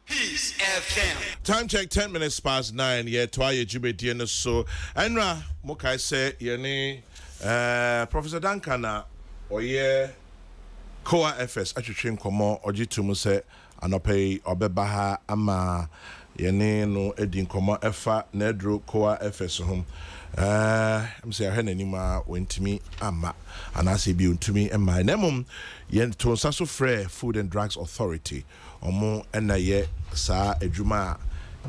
Peace FM. Time check 10 minutes past 9. Yeah, twice Jubedi and so. Enra, Mokai say, Yene, Professor Dankana, or yeah, COA FS, Achuchin Komo, Ojitumu say, Anope, Obebaha, Ama, Yene, no, Edin Komo, Efa, Nedro, COA FS home. I'm saying, I had any went to me, Ama, and I say, be to me, and my name, Yen to Sasso Frere Food and Drugs Authority. Omo ena ye sa adwuma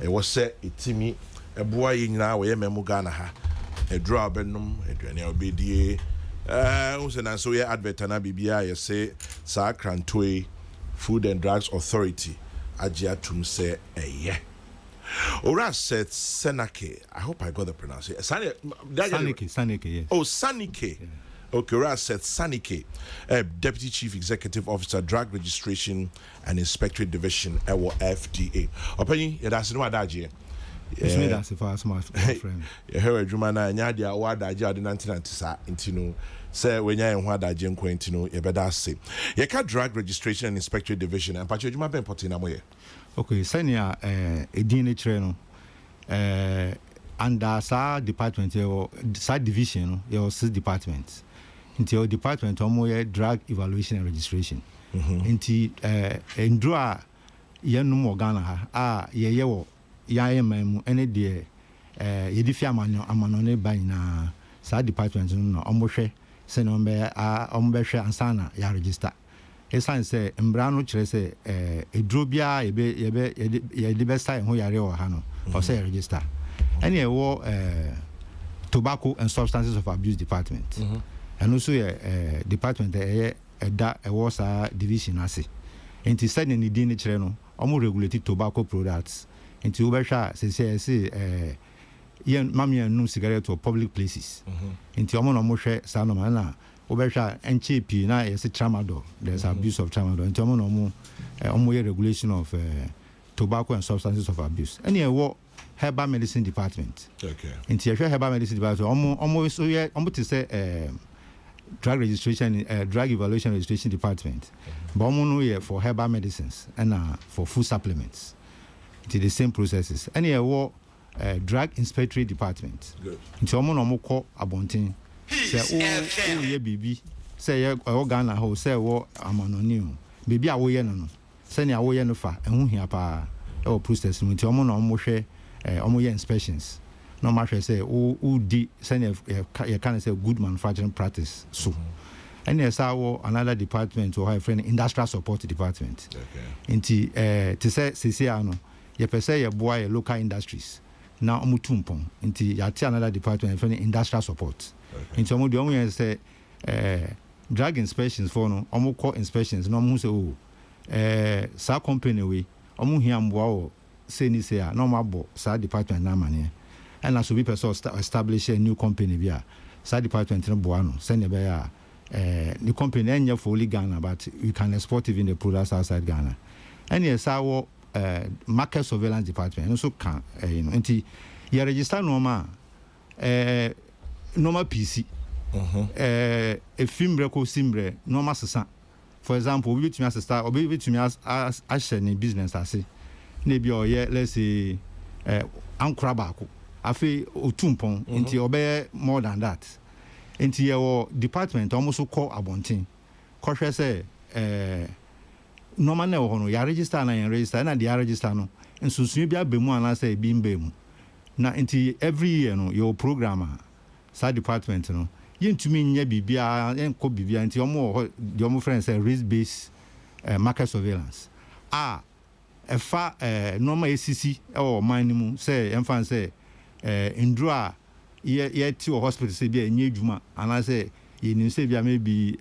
e wo se etimi eboa ye nyina wo ye memu Ghana ha edura benum aduane obedie wo se na so ye advert na bibia ye se sa krantoi Food and Drugs Authority agia tum se eye ora said Senake. I hope I got the pronunciation. Sanike, yes. Oh, Sanike. Yeah. Okay, Ora said Sanike, Deputy Chief Executive Officer, Drug Registration and Inspectorate Division, FDA. Openi, that's no adaji. It's me that's the first my friend. You heard Jumana and Yadia Wadaji at the 1990s, Intino. Say when you and Wadaji and Quintino, you better say. You can Drug Registration and Inspectorate Division and Patrick Juma Ben Potina. Okay, Senia, a DNA trainer. Under SAR department or SAR division, your 6 departments. Into your department, drug evaluation and registration. Into Ndra Yanum Ghana, Yayam, any day, Yedifia Amanone by na SAR department, Omoshe, Senombe, Ombeshe, and Sana, ya register. A sign say, Mbrano Chese, a drubia, a best time who yare or Hano, or say register. Any tobacco and substances of abuse department. And also a department a was a division as into sending the DNA channel almost regulated tobacco products into Ubersha say mammy and no cigarette or public places into Omon Moshe Sanomana Ubersha and cheapy now as a tramadol. There's abuse of tramadol into Omo regulation of tobacco and substances of abuse. Any herbal medicine department. Okay. Into herbal medicine department almost to say drug registration, drug evaluation registration department. But I'm for herbal medicines and for food supplements. It's the same processes. And here, drug inspectorate department. Good. Into I'm call abonting. Say, oh, yeah, baby. Say, Ghana ho. Say, what I'm on baby, I will no. Send your way no far. And who here pa? Oh, process. Into I'm share. Inspections. No matter say, who did send a kind of say good manufacturing practice. So, and there's another department or a friend industrial support department. Okay. Into to say, Ciciano, you per se, boy, local industries. Now, Mutumpon, into Yati another department, friend industrial support. Into the only say, drug inspections for no, Omo inspections, no more say, sa company we, Omu Hiambo. Say ni say no mabo sa department na mane and as we person establish a new company via sa department no boano send e be ya the company enya for only Ghana but we can export even the products outside Ghana and yes our market surveillance department also can you know enti you register normal normal PC a film record simbre normal sesa for example we to me as start or we to me as any business as say maybe or yeah let's say ankra baako afi otumpon nti obey more than that nti your department almost call abontin kohwe say normal na ho no ya register na ya register na dia register no nsusu bi abemu ana say bi mbemu na nti every year no your programmer sa department no yentumi nya bibia enko bibia nti omo friends say risk based market surveillance efa normal ACC or minimum say enfan say ndro ye ti hospital say bia enye djuma ana say ye nim say bia maybe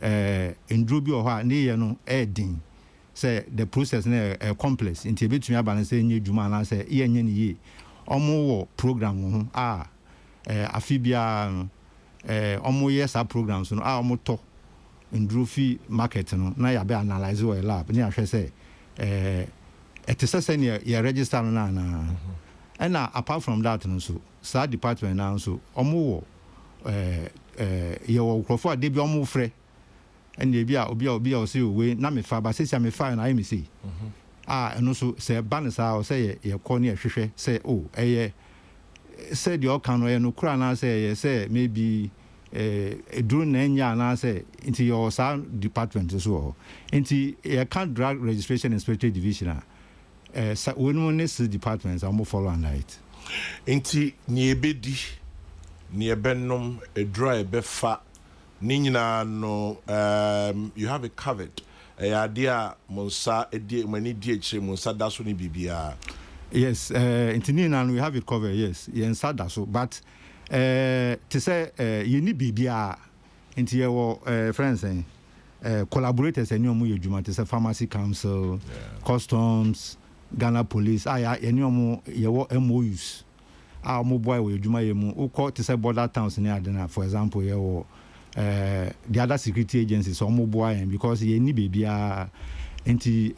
ndro bi o ha na ye no din say the process na complex into betumi aba say enye djuma ana say ye enye ni ye omo wo program ho afi bia no omo ye sa programs no omo to ndro fi market no na ya be analyze we lab ni ahwe say it is a year register na and apart from that so SAR department now so omo your crofo de bi omo frɛ and the be or see we na me fa ba say me fa na me say and also say banner or say ye corner say oh say the Akan no kura na say maybe a drone enya na say into your sound department as well into a can drug registration inspector division when this departments are more follow and light into niebedi niebenom a dry befa ninyina no you have it covered idea monsa edi mani die chire monsa daso ni bibia. Yes, into Nina we have it covered, yes, in Sadaso, but to say you need BBR into your friends and collaborators and your Juma, to say Pharmacy Council, Customs, Ghana Police, any more your MOUs. Our mobile with Juma, who called to say border towns in Adena, for example, the other security agencies, or mobile, because you need BBR into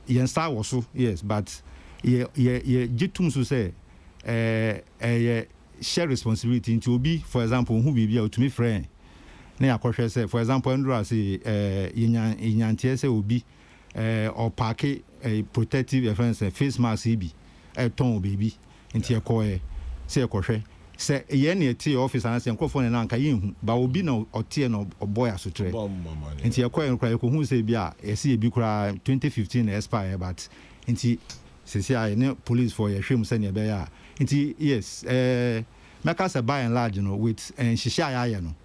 Yen Star also, yes, but. Jitum so say share responsibility into obi for example who be to me friend na akwohwe say for example Andrew say yenyantie say obi or park a protective defense face mask bi ton baby into ekoe say ekwohwe say ye na eti office and say nkofo na nka yehu ba obi na otie na boy asotre into ekoe nkra ekohu say bia ese ebi kura 2015 expire but into CCI police for your shame send your yes make us by and large with shisha no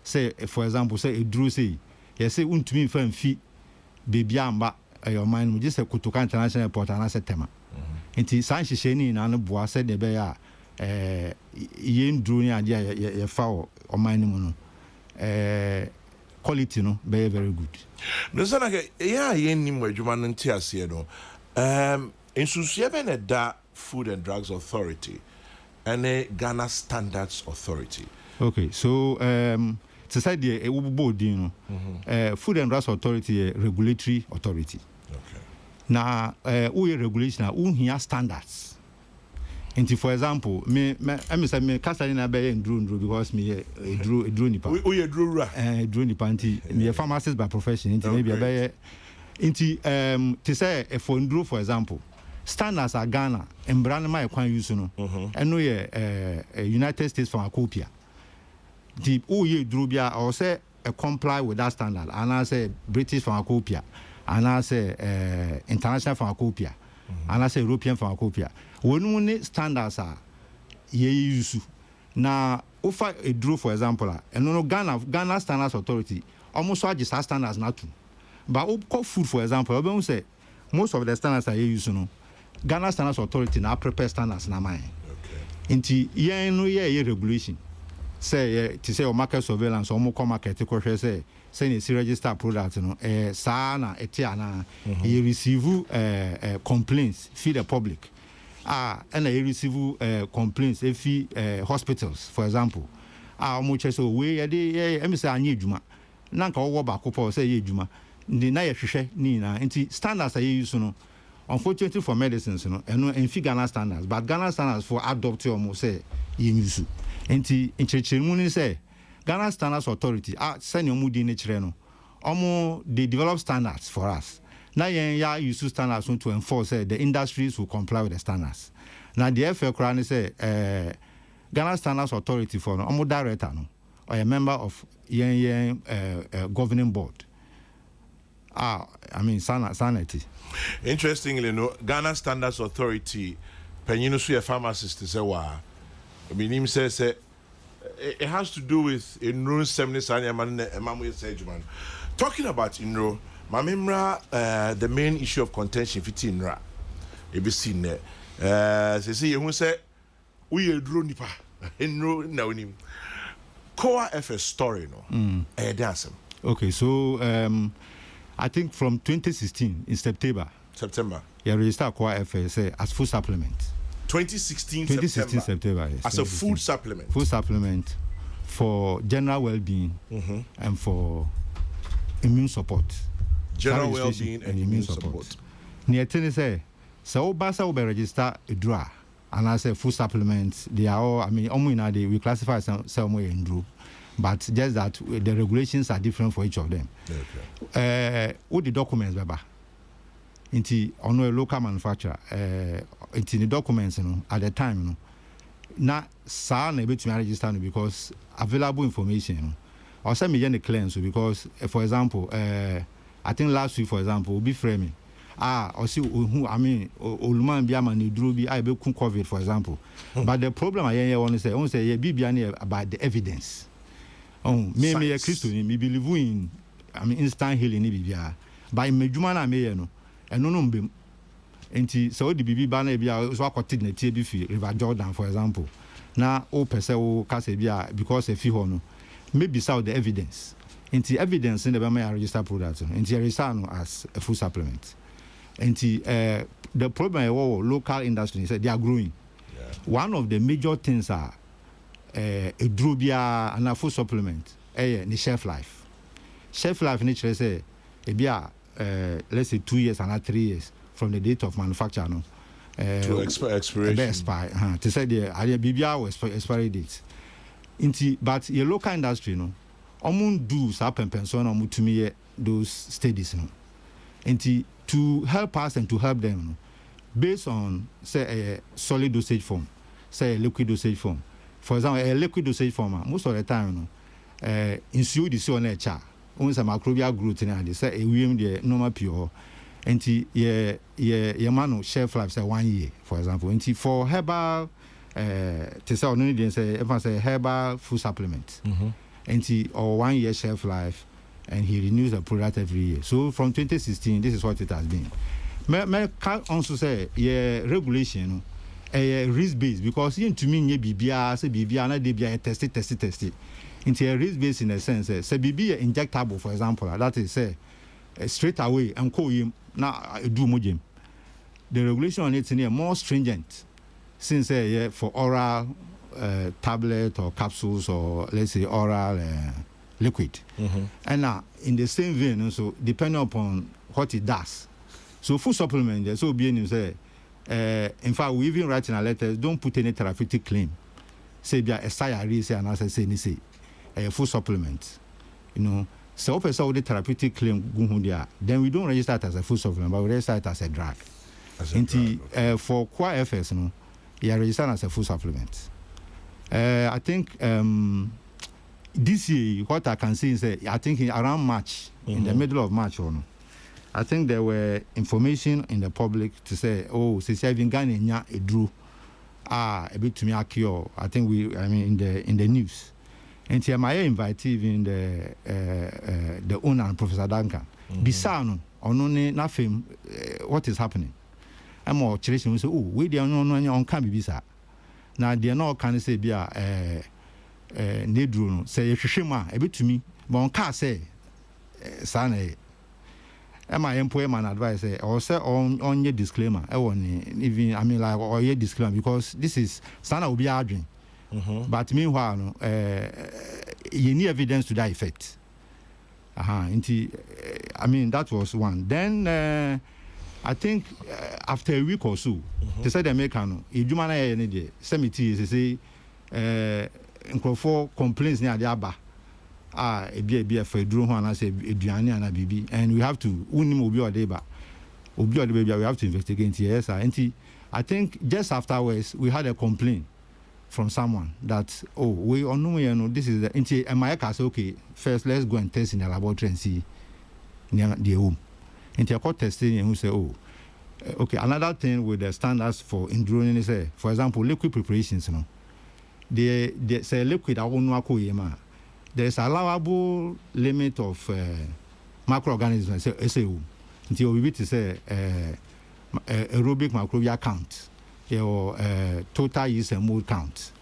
say for example say it drew say yes say untumi fan fi baby amba your mind we just say Kokrokoo international airport and say tema nti san shisha ni na no boa say be ya yen drew ni ade ya fa o mind mu no quality no very very good no say na ya yen ni mo adwuma no nti ase no in Susiebe da Food and Drugs Authority and a Ghana Standards Authority. Okay, so society Food and Drugs Authority regulatory authority. Okay. Now we regulation here standards. And for example, me say me kasa na be ndru because me drew nipa. We drew ra. Drew nipa nti me pharmacist by profession nti maybe be nti to say for ndru for example standards are Ghana and brand my kwan use no and no United States pharmacopoeia the oye drubia or say comply with that standard and I say British pharmacopoeia and I say international pharmacopoeia and I say European pharmacopoeia when standards are ye use na offer a draw for example and no Ghana Standards Authority almost just standards not to but food for example I say most of the standards are use no Ghana Standards Authority now prepare standards na mine. Okay. Inti yen no ye regulation. Say to say market surveillance or more market ko say you register product no sa na etiana you receive complaints feed the public. And you receive complaints if hospitals for example. Mo so we e me say anya edwuma. Na nka wo ba ko say ye edwuma. Ndi na ye hwehwe ni na inti standards are use no. Unfortunately for medicines, you know, and Ghana standards, but Ghana standards for adopting almost say use. Enti in say Ghana Standards Authority send your moody nature no. They develop standards for us. Now ya use standards to enforce the industries will comply with the standards. Now the FL Crown say Ghana Standards Authority for no director no or a member of governing board. I mean sanity. Interestingly, no Ghana Standards Authority, Penino Suya pharmacist is a wa. I mean, him says it has to do with Inro 70 talking about Inro, Mamimra, the main issue of contention 15 ra. You be seen there. See, who said we are drone nipa. Inro now him. COA FS story no. Dance. Okay, so I think from 2016 in September, yeah, register COA FS as food supplement. 2016 September yes, as a food supplement. Food supplement for general well-being and for immune support. General well-being and immune support. Near ten say, so Basa will register a draw, and I say food supplements. They are all. I mean, we classify some way in draw, but just that the regulations are different for each of them. With the documents, Baba, into on a local manufacturer, into the documents, at the time, na saa na able to register because available information, or send me the claims because, for example, I think last week, for example, will be framing. Or see who I mean, Oluman Biama ni Drubi, I be COVID, for example. But the problem I want to say, be about the evidence. Me a Christian, me believe in, I mean, instant healing, Bibia. By me, Jumana me, no, and no bim. And so the BB banner be a quoted in the TB River Jordan, for example. Now, all per se, Casabia, because a few honor, maybe saw the evidence. Into evidence in the Bama register product, into Arisano as a food supplement. And the problem is local industry is they are growing. Yeah. One of the major things are a drubia and a food supplement, the shelf life. Shelf life, nature say, let's say 2 years and 3 years from the date of manufacture. No, to expiration. Expire. To say the BBR expiry date. But the local industry, no, do something to me those studies, no. To help us and to help them, based on, say, a solid dosage form, say a liquid dosage form. For example, a liquid dosage form, most of the time, ensure the so nature, once a microbial growth in it, say a the normal pure, and your man shelf life, say 1 year, for example. And for herbal, to say, only say, if I say herbal food supplement, and or 1 year shelf life. And he renews the product every year. So from 2016, this is what it has been. I can also say, regulation, risk-based, because to me, BBR, say BBR, not DBR, tested. Into a risk-based in a sense, say BBR injectable, for example, that is, say, straight away, and call him, now do mojim. The regulation on it's more stringent, since for oral tablet or capsules, or let's say oral liquid. And now in the same vein, so depending upon what it does. So food supplement, there's so being say, in fact, we even write in our letters, don't put any therapeutic claim. Say be a SIRE, say and as say a food supplement. So if I the therapeutic claim then we don't register it as a food supplement, but we register it as a drug. For COA FS, you are registered as a food supplement. I think this year, what I can say is that I think around March, in the middle of March, I think there were information in the public to say, since I've been Ghana, it drew a bit to me a cure. I think in the news. And here my invitee, even the owner, Professor Duncan, Bisano, on nothing, what is happening? I'm more chasing. We say, we don't know on can be bisa. Now they are not can say be Nedru say Shima a bit to me, but on car say Sane. Am I employment advice or say on your disclaimer? Even like or your disclaimer because this is Sana will be arguing. But meanwhile, you need evidence to that effect. That was one. Then I think after a week or so, they said the American, if you man any day, they say complaints near the Abba. A be a federal one, I say, Diana and a baby, and we have to, we have to investigate. Yes, I think just afterwards, we had a complaint from someone that, we know, this is the, and my car said, okay, first let's go and test in the laboratory and see near the home. And the court testing, and we say, okay, another thing with the standards for enduring is, for example, liquid preparations, they say liquid, I won't know. There's allowable limit of microorganisms, until we to say aerobic microbial count, your total yeast and mold count.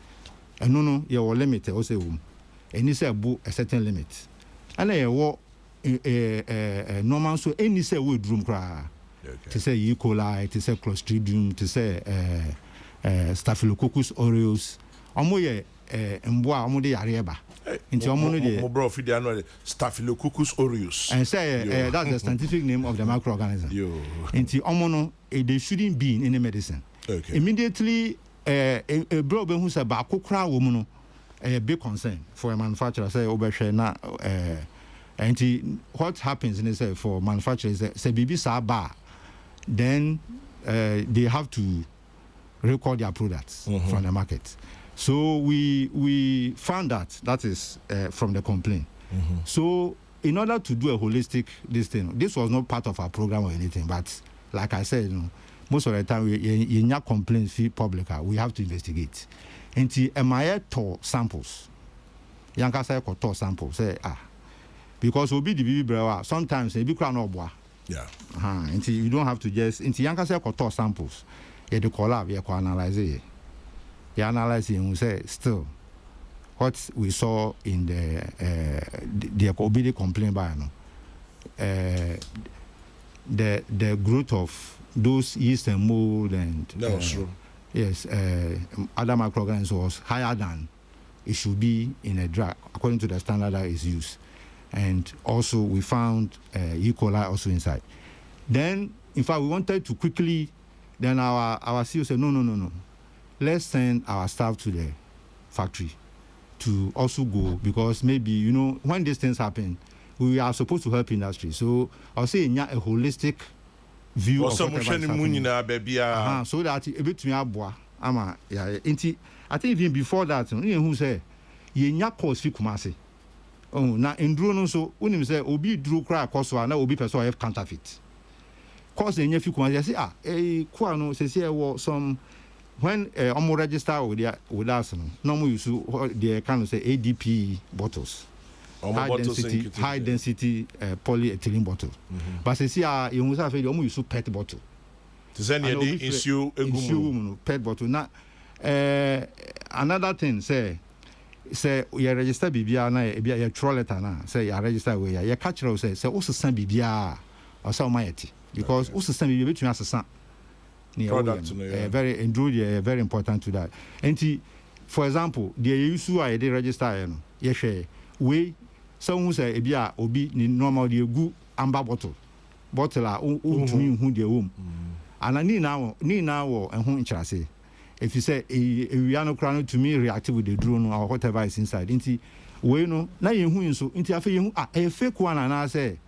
And no, your limit also, and it's a certain limit. And normal, so any say wood room cry to say E. coli, to say Clostridium, to say Staphylococcus aureus, Omoye, and Bois Mode Areba. Into Staphylococcus aureus. And say that's the scientific name of the microorganism. Into Omono, they shouldn't be in any medicine. Okay. Immediately, a brother who's a Bakokra woman, a big concern for a manufacturer. Say overshare na and what happens in say for manufacturers say BB bar, then they have to record their products from the market. So we found that is from the complaint. So in order to do a holistic this was not part of our program or anything, but like I said, most of the time we complaints fee public, we have to investigate. And MIA to samples. Yanka say to samples say because we be the baby brewer sometimes they be crown or yeah. Until you don't have to just into Yanka say to samples. You do collab, you analyze it. You analyze it and we say still what we saw in the obedient complaint by the growth of those yeast and mold and true. Yes, other microorganisms was higher than it should be in a drug according to the standard that is used. And also we found E. coli also inside. Then in fact we wanted to quickly, then our CEO said no, let's send our staff to the factory to also go, because maybe when these things happen we are supposed to help industry. So I'll say a holistic view of whatever is happening. So that a bit me aboa ama yeah. I think even before that, who say ye nya course fi Kumasi. Oh na enduro no so unim say obi duro kra koso na obi person have counterfeit. Course nya fi Kumasi say kwa no say some when omo register with us no use the kind of say ADP bottles. High density polyethylene bottle. But say you must have use PET bottle. Does any issue PET bottle? Now another thing say you register bibia na you throw letter na say you register we you catch say also send bibia or so mighty, because also send bibia between us product very very important to that. And for example the issue I did register you share we someone say ebia obi ni normal dey gu amber bottle a untumi hu dey wom ana ni na wo ehun nkyase if you say we are no crown to me react with the drone or whatever is inside inti we no na ye hu nso inti afa ye hu a fake one na say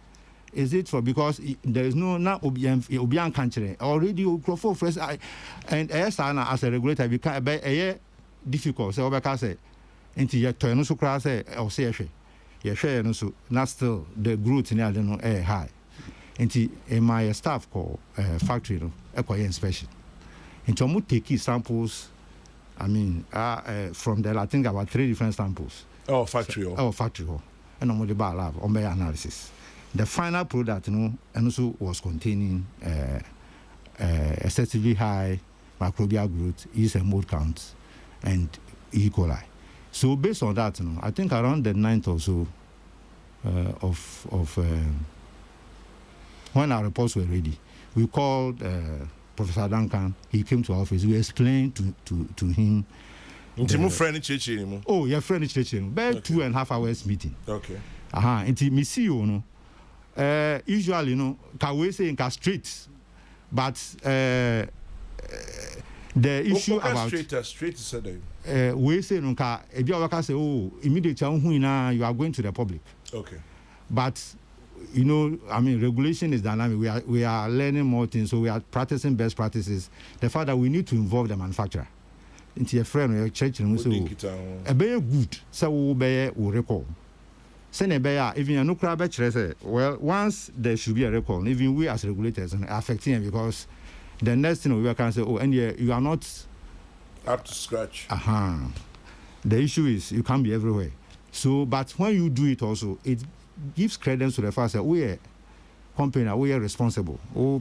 is it for because there is no na obi an kanchere already crofo fresh and as a regulator we can be difficult say obeka say inti ye to no so kra say o say ye share no so na still the growth in ade no high inti my staff call factory no ekoye inspection inti omo take samples from there I think about 3 different samples factory and omo the bar lab on my analysis the final product and also was containing excessively high microbial growth, yeast and mold counts, and E. coli. So based on that, I think around the 9th or so of when our reports were ready, we called Professor Duncan. He came to our office. We explained to him. Oh, yeah, friend church. About 2.5 hours meeting. Okay. Inti me see you usually can say in street, but the issue about straight said we say no ka ebi awaka say immediately you are going to the public. Okay. But regulation is dynamic. We are learning more things, so we are practicing best practices. The fact that we need to involve the manufacturer into a friend or church and so a very good so we recall. Even no crowd say, well, once there should be a recall, even we as regulators and affecting it, because the next thing we can say, and you are not up to scratch. The issue is you can't be everywhere. So, but when you do it also, it gives credence to the fact that we are company, we are responsible. You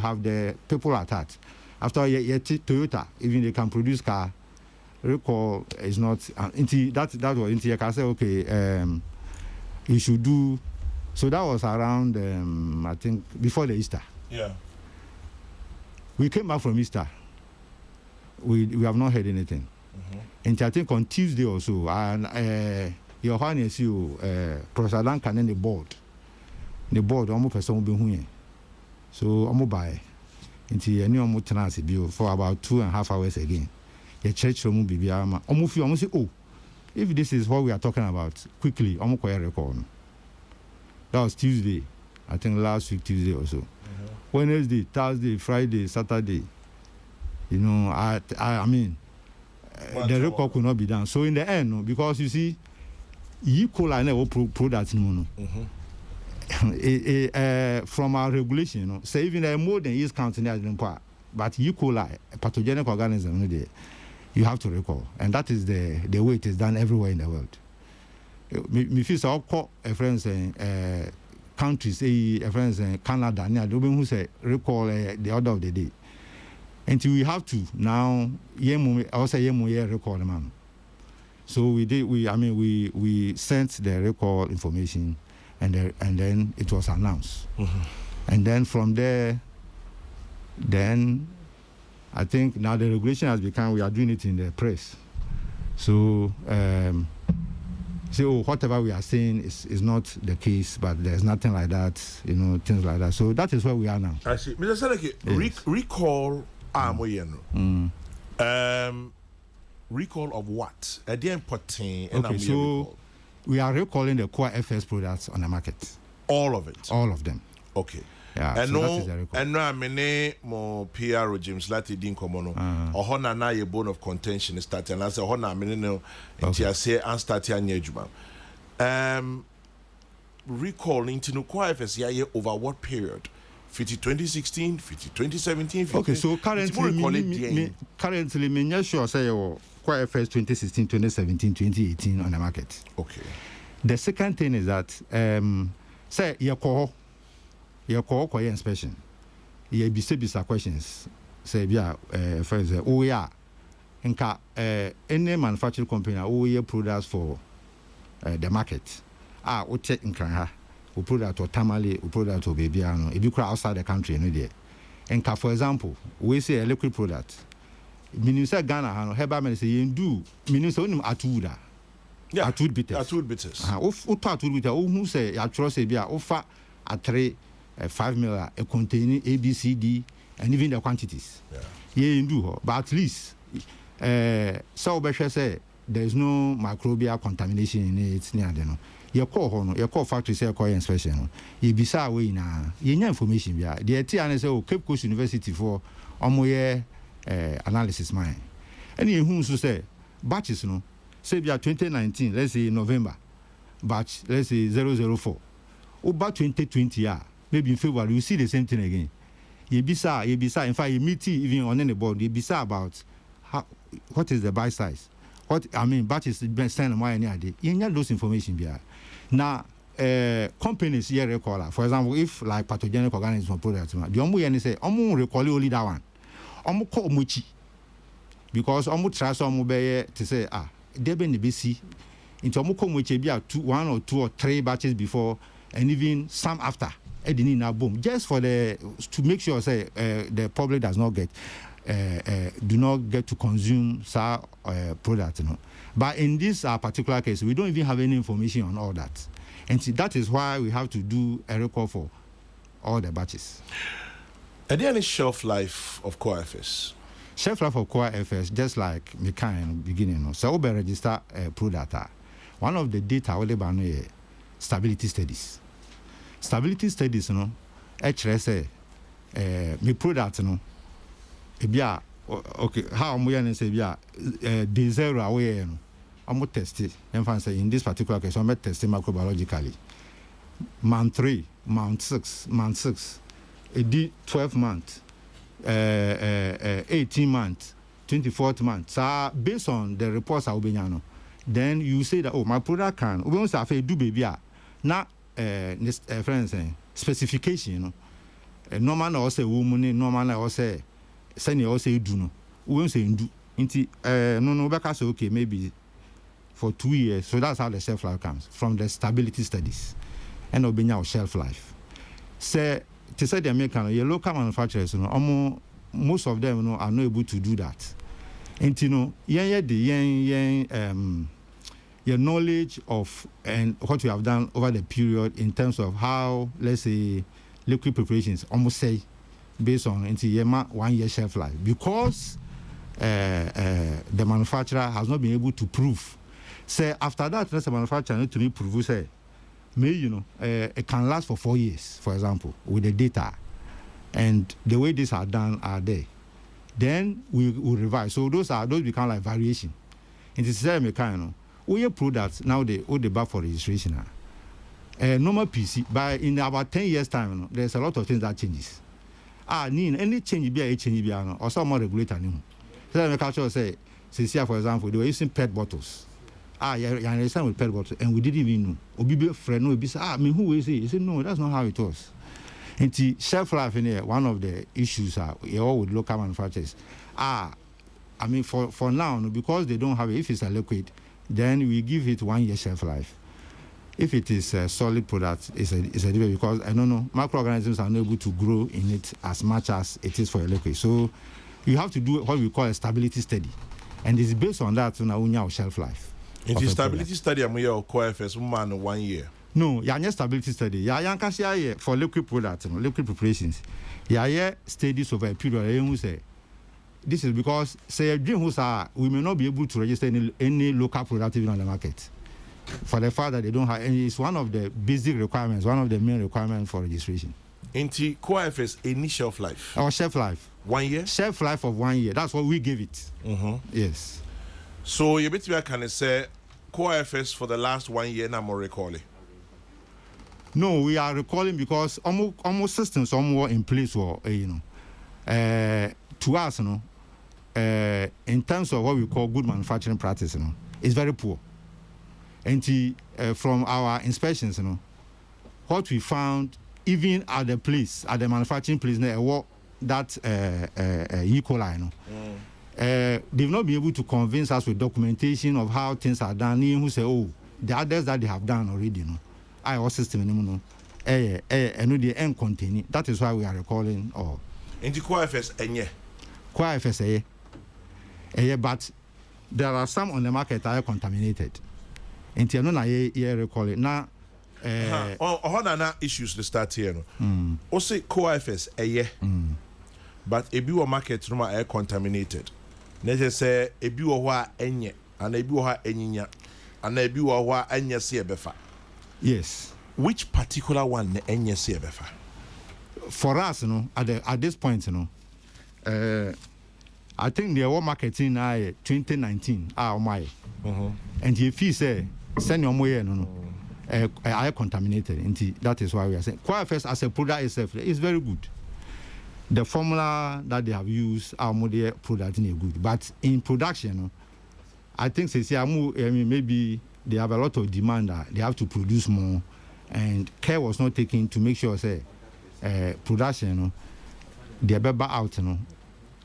have the people at heart. After Toyota, even they can produce car. Recall is not that was into can say okay you should do so. That was around I think before the Easter. Yeah, we came back from Easter. We have not heard anything. And I think on Tuesday or so, and your Highness, Professor Duncan and the board almost person will be here. So I'm by into a new tenancy bill for about 2.5 hours again. The church room be almost say, if this is what we are talking about, quickly, I'm going to recall. That was Tuesday, I think last week Tuesday or so. Wednesday, Thursday, Friday, Saturday. You know, I mean, the record could not be done. So in the end, because you see, E. coli never product from our regulation, you know, so even more than yeast counting as but E. coli, a pathogenic organism, you have to recall, and that is the way it is done everywhere in the world. Me feel so call a friend saying countries, a friend saying Canada, who say recall the order of the day. Until we have to now, also recall the man. So we sent the recall information, and then it was announced, and then from there, then I think now the regulation has become we are doing it in the press. So whatever we are saying is not the case, but there's nothing like that, you know, things like that. So that is where we are now. I see. Mr. Sadeke, yes. Recall recall of what? Okay, so we are recalling the COA FS products on the market. All of it? All of them. Okay. Yeah, and so that is the recall. And now many more PR regimes like the Din Komono. Ohona na ye bone of contention is starting. And I say ohona many no I say and starting an recall into no COA FS over what period? 2016, 2017. Okay, so currently, me not sure say COA FS 2016, 2017, 2018 on the market. Okay. The second thing is that say your COA inspection, you bisa questions. Say for example, any manufacturing company products for the market. We check in Kranha. We product or tamale, we product or baby, if you cry outside the country, and for example, we say a liquid product. Meaning say Ghana, herbal medicine, you do, meaning so atuda. Yeah, atud bitters. Atud bitters. Atud bitters, who say, I trust a beer, offer a tray, 5 ml, a containing A, B, C, D, and even the quantities. Yeah, you do, but at least, so Besha say, there's no microbial contamination in it, near the your call factory say COA inspection. You be sa way na you information bia. The TN say Cape Coast University for omoye analysis mine. And you who say batches no say bia 2019, let's say November, batch let's say 004. About 2020 maybe in February you see the same thing again. You be sa in fact you meet even on any board you be sa about what is the batch size. What I mean, batches send my any idea. You need those information bia. Now, companies here recall. For example, if like pathogenic organism products, the omu say omu recall only that one. Omu call muchi because omu try some be to say they be BC into omu call muchi be 1 or 2 or 3 batches before and even some after. Edini na boom just for to make sure say the public does not get do not get to consume such product, you know. But in this particular case, we don't even have any information on all that, and that is why we have to do a recall for all the batches. Are there any shelf life of COA FS? Shelf life of COA FS, just like the kind beginning, you know. So we register product. One of the data we have stability studies. Stability studies, you know, actually say me product, you know. Okay, how am I say day 0 away? I'm test it. In this particular case, I'm testing microbiologically. Month 3, month 6, 12 months, 18 months, 24th month. So based on the reports I will be then you say that my product can. We want to do baby. Now, friends, specification. You know, normal also woman, normal also. Send also do no. We won't say do. No, back say okay, maybe for 2 years. So that's how the shelf life comes from the stability studies, and obenya shelf life. Say to say the American, your local manufacturers, you know, most of them, you know, are not able to do that. And you know, your knowledge of and what you have done over the period in terms of how, let's say, liquid preparations almost say. Based on 1 year shelf life, because the manufacturer has not been able to prove Say after that, let's manufacturer need to prove say, it can last for 4 years, for example, with the data, and the way these are done are there. Then we will revise. So those become like variation. In the same kind, we products now they back for registration. Normal PC, but in about 10 years time, there's a lot of things that changes. Any change be a change or some more regulator. So the culture say, for example, they were using PET bottles. You understand with PET bottles, and we didn't even know. Obi friend no be say, who is it? He said, no, that's not how it was. And the shelf life in here, one of the issues are with local manufacturers. For now, because they don't have it, if it's a liquid, then we give it 1 year shelf life. If it is a solid product, it's a different, because I don't know, microorganisms are not able to grow in it as much as it is for a liquid. So you have to do what we call a stability study, and it's based on that on shelf life. In the stability study, I'm here COA FS 1 year. No, you have stability study. You can see for liquid products, liquid preparations. You have studies over a period. Say this is because say we may not be able to register any local product even on the market, for the fact that they don't have, and it's one of the basic requirements, one of the main requirements for registration. Into COA FS, any shelf life? Our shelf life. 1 year? Shelf life of 1 year. That's what we give it. Mm-hmm. Yes. So you bet me I can say COA FS for the last 1 year now more recalling. No, we are recalling because almost systems somewhere in place for to us, in terms of what we call good manufacturing practice, it's very poor. And from our inspections, what we found, even at the place, at the manufacturing place, that E. coli, they've not been able to convince us with documentation of how things are done. Who say, the others that they have done already, our system, and the end containing. That is why we are recalling all. And the COA FS, COA FS, but there are some on the market that are contaminated. And you know, I recall it now. On issues to start here. Also, COA FS, but a beer market room are contaminated. Let's say a beer wa enye, and a beer enya, and a beer wa enya see befa. Yes. Which particular one enya see befa? For us, at this point, I think the world marketing 2019 and if he say send your way are contaminated, and that is why we are saying COA FS as a product itself is very good. The formula that they have used are more the product in a good, but in production, I think maybe they have a lot of demand that they have to produce more, and care was not taken to make sure say production, the better out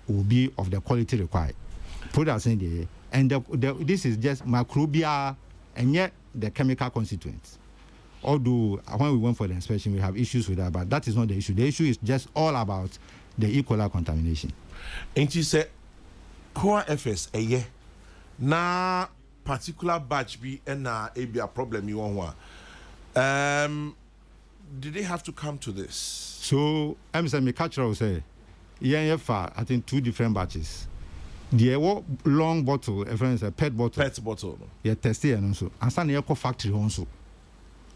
will be of the quality required. Products in there, and this is just microbial and yet the chemical constituents. Although when we went for the inspection, we have issues with that, but that is not the issue. The issue is just all about the E. coli contamination. And she said, COA FS a year na particular batch be and a problem you want. Did they have to come to this? So I'm saying, catcher say, I think 2 different batches. The long bottle, a PET bottle. PET bottle. Yeah, tested and also. And some eco factory also.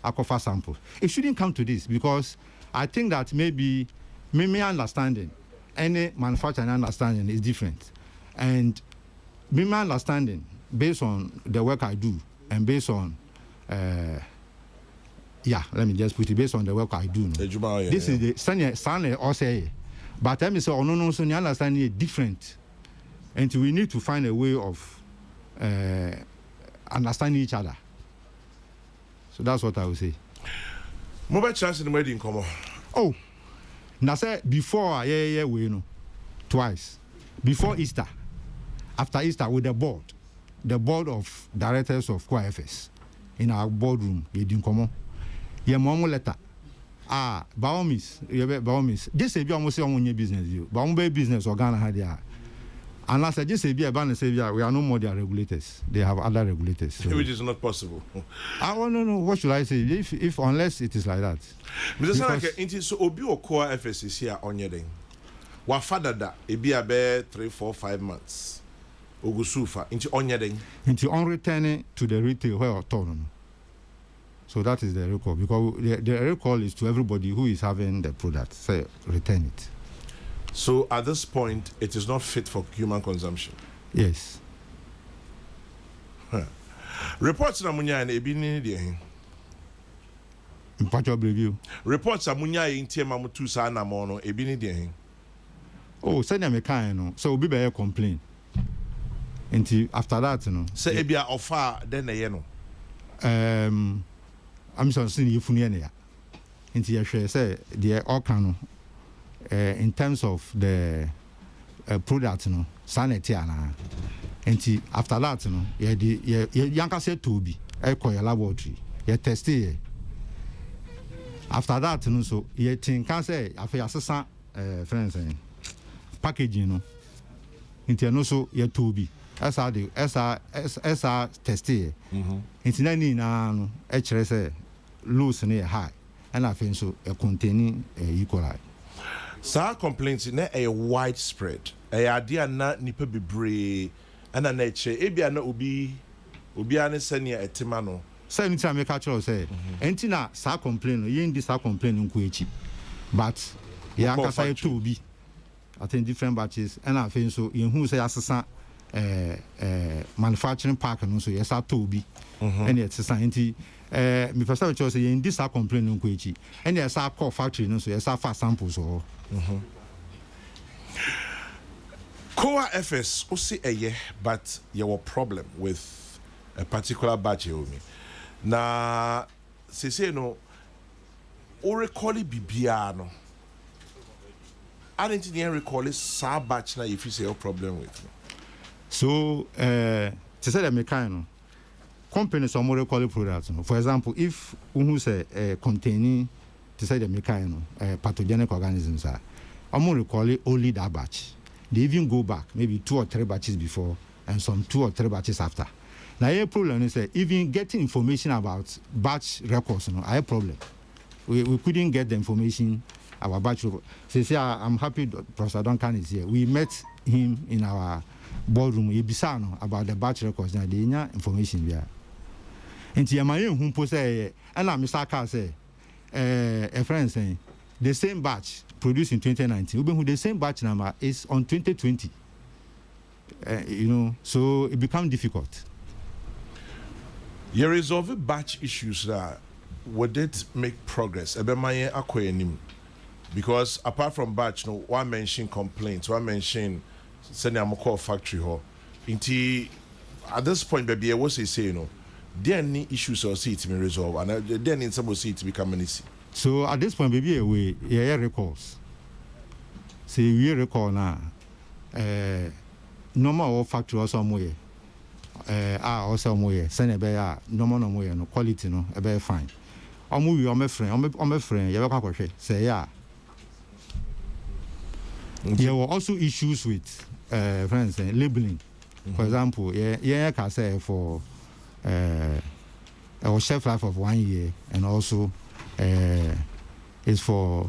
Aquafa sample. It shouldn't come to this because I think that maybe understanding, any manufacturing understanding is different. And my understanding, based on the work I do, and based on, let me just put it, based on the work I do. This is the Sunny or say, but let me say, no, so you understand it different. And we need to find a way of understanding each other. So that's what I would say. Mobile chance in the wedding, come on. Oh, now say before, we know twice. Before Easter, after Easter, with the board of directors of COA FS in our boardroom, we didn't come on. Yeah, mom letter. By all means, just say, you almost say on your business, you. But on business, organ had there. And I said, just say, we are no more their regulators. They have other regulators. So. Which is not possible. No. What should I say? If unless it is like that. Mr. So Obi or COA FS is here on your day. What father that it be about 3, 4, 5 months. ogusufa into onyeding into on returning to the retail where autonomous. So that is the recall, because the recall is to everybody who is having the product. Say return it. So at this point, it is not fit for human consumption. Yes. Reports na munya na ebi ni de. Impatch review. Reports na munya in tema mutu sa na mo no ebi ni de. Oh, send them a kind, no. So be better complain. Until after that, you know. Say ebia offer then na ye no. I'm sorry, seeing you funny. Until you say the Akan, in terms of the product, you know, sanity and until after that, you know, Yanka said to be a laboratory, you test it. After that, you know, so you think can say after assistant friends packaging, you know, until so you to be as I do as I test it. It's not in HRS loose near high, and I think so containing equalize. Sa complaints na a widespread. A idea na nipa bebre ana na eche ebia na obi ana senia etima no. Say anytime I catch you say entina sa complain yin this sa complain nko echi. But ya ka say to be I think different batches and I think so in who say assistant manufacturing park no so yes to be and it's society me first of all say in this sa complain nko echi and yes sa call factory no so yes fast samples so COA FS also a year, but you have a problem with a particular batch you me. Na say no o recall it bibiano. I didn't recall it sa batch na if you say a problem with me. So to say the mechanical companies are more recall products. For example, if who say containing to say the mechanical pathogenic organisms are I'm going to call it only that batch. They even go back maybe 2 or 3 batches before and some 2 or 3 batches after. Now, a problem is even getting information about batch records. You know, I have a problem. We couldn't get the information about batch records. So, I'm happy Professor Duncan is here. We met him in our boardroom about the batch records. Now, they have information there. And the Yamayan who post and I'm Mr. Carr say, a friend saying, the same batch produced in 2019, even with the same batch number is on 2020. You know, so it becomes difficult. You resolve batch issues that would it make progress? Because apart from batch, no one mention complaints, one mention sending a call factory hall. At this point, baby, I was say, you know, there are any issues or see it to be resolved, and then in some will see it to become an issue. So at this point, baby, we recalls. See, we recall now. Normal factory or somewhere. Or somewhere. Send a bear. Normal no quality no a bear fine. I'm my friend. You have a say yeah. There were also issues with friends labeling. For example, I can say for a shelf life of 1 year, and also is for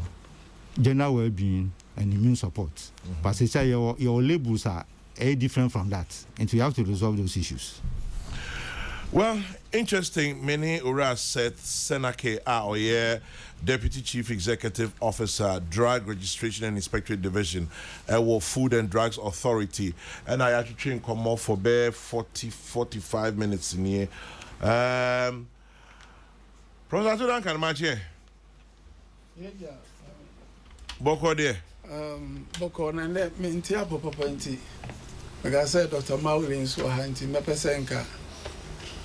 general well-being and immune support. But say your labels are different from that, and so you have to resolve those issues. Well, interesting. Many Ura said Senake Aoye, Deputy Chief Executive Officer, Drug Registration and Inspectorate Division, Food and Drugs Authority, and I had to train come more for 45 minutes in here. Professor Duncan, match here. Boko there. Boko na let me ntia papa nti. Like I said, Dr. Maureen so hanti mepesenka.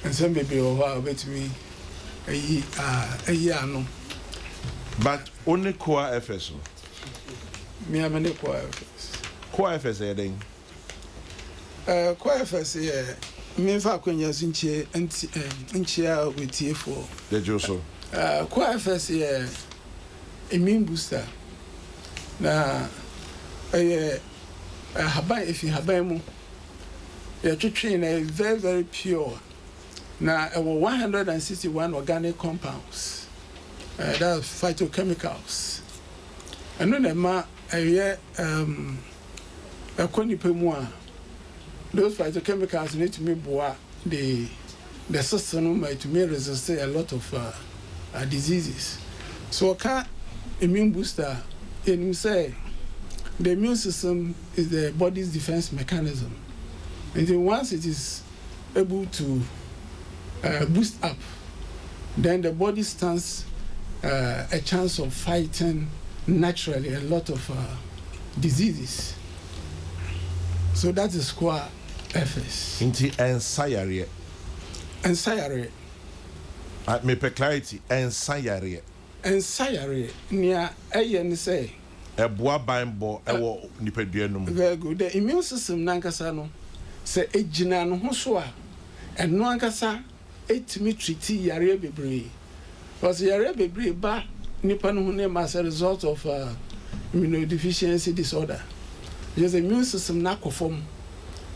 And some baby or how between a year no. But only COA FS. Me am any COA FS. COA FS then. COA FS here. Me fa kwenya sinche nchia wetie for. The Joso. COA FS here. Immune booster. Na haban if you haban mu. Your treatment is very, very pure. Now, 161 organic compounds. That's phytochemicals. And when a koni pemua, those phytochemicals need to be the system might may resist a lot of diseases. So immune booster, and you say the immune system is the body's defense mechanism. And then once it is able to boost up, then the body stands a chance of fighting naturally a lot of diseases. So that is COA FS. Inti ensayare. Ensayare. Me pe clarity ensayare. Ensayare nia ayen say Eboa banbo ewo nipadua no mu. Very good. The immune system nankasa no say ejina no ho so a eno ankasa etimi treat yare bebre. Because yare bebre ba nipa no ho na as a result of immunodeficiency disorder. Because the immune system na conform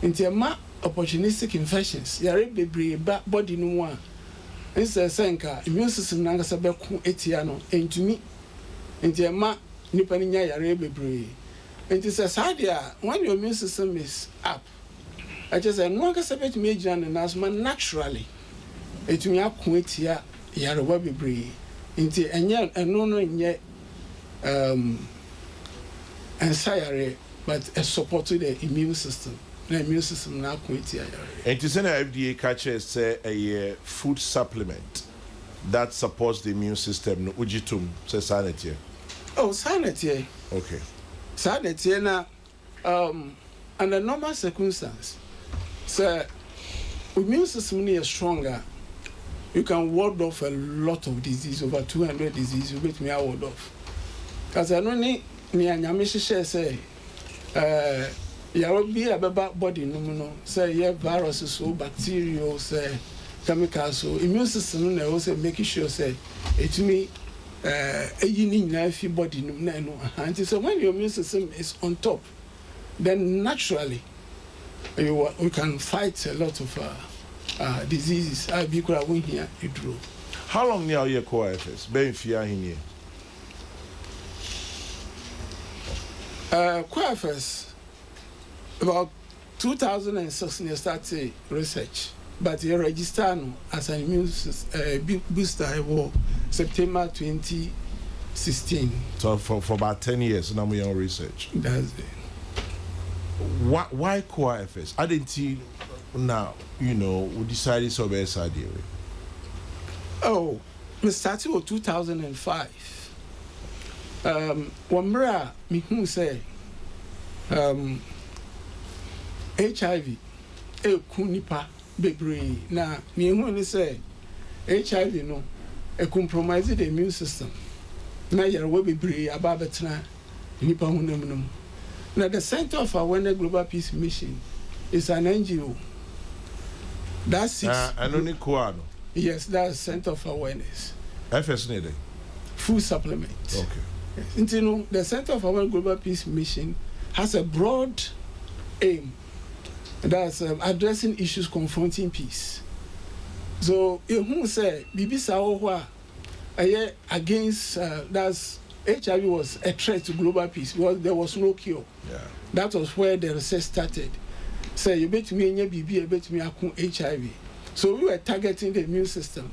into ma opportunistic infections. Yare bebre ba body no one. Instead senka immune system nankasa be ko etia no entumi into ma nipa ni nya yare bebre. It is a sadia when your immune system is up. I just say no ankasa bet me gyan na asma naturally. Etumi akko etia yare wa bebre. Into enya eno no nye ensayare but a support to the immune system. The immune system na akko etia yare. And to say FDA catches say a food supplement that supports the immune system no ujitum say sanity. Oh, sanity. Okay. Sanity na under normal circumstances, so immune system is stronger. You can ward off a lot of disease, over 200 diseases. You get me out ward off. Because I know ni anyamishe say ya will be a body no say yeah viruses or bacteria say chemicals so immune system na also making sure say it me body no and so when your immune system is on top, then naturally you can fight a lot of diseases. I be could win here it drew. How long now you COA FS? Ben fear here. COA FS about 2006 you started research, but you register as an immune booster in September 2016. So for about 10 years now we on research. That's it. Why COA FS? I didn't see now, you know, we decided so best idea. Oh, we started in 2005. Wamra me say HIV kunipa bebre na me hu ni say HIV no compromise the immune system na yare we bebre aba betena nipa hu nam. Now the Center of Awareness Global Peace Mission is an NGO. That's it. And only COA no. Yes, that's Center of Awareness. FS needed. Food supplement. Okay. Yes. You know, the Center of Awareness Global Peace Mission has a broad aim. That's addressing issues confronting peace. So, you say, Bibisa Owa, against that's HIV was a threat to global peace because there was no cure. Yeah. That was where the research started. Say, you bet me any BB, you bet me HIV. So we were targeting the immune system.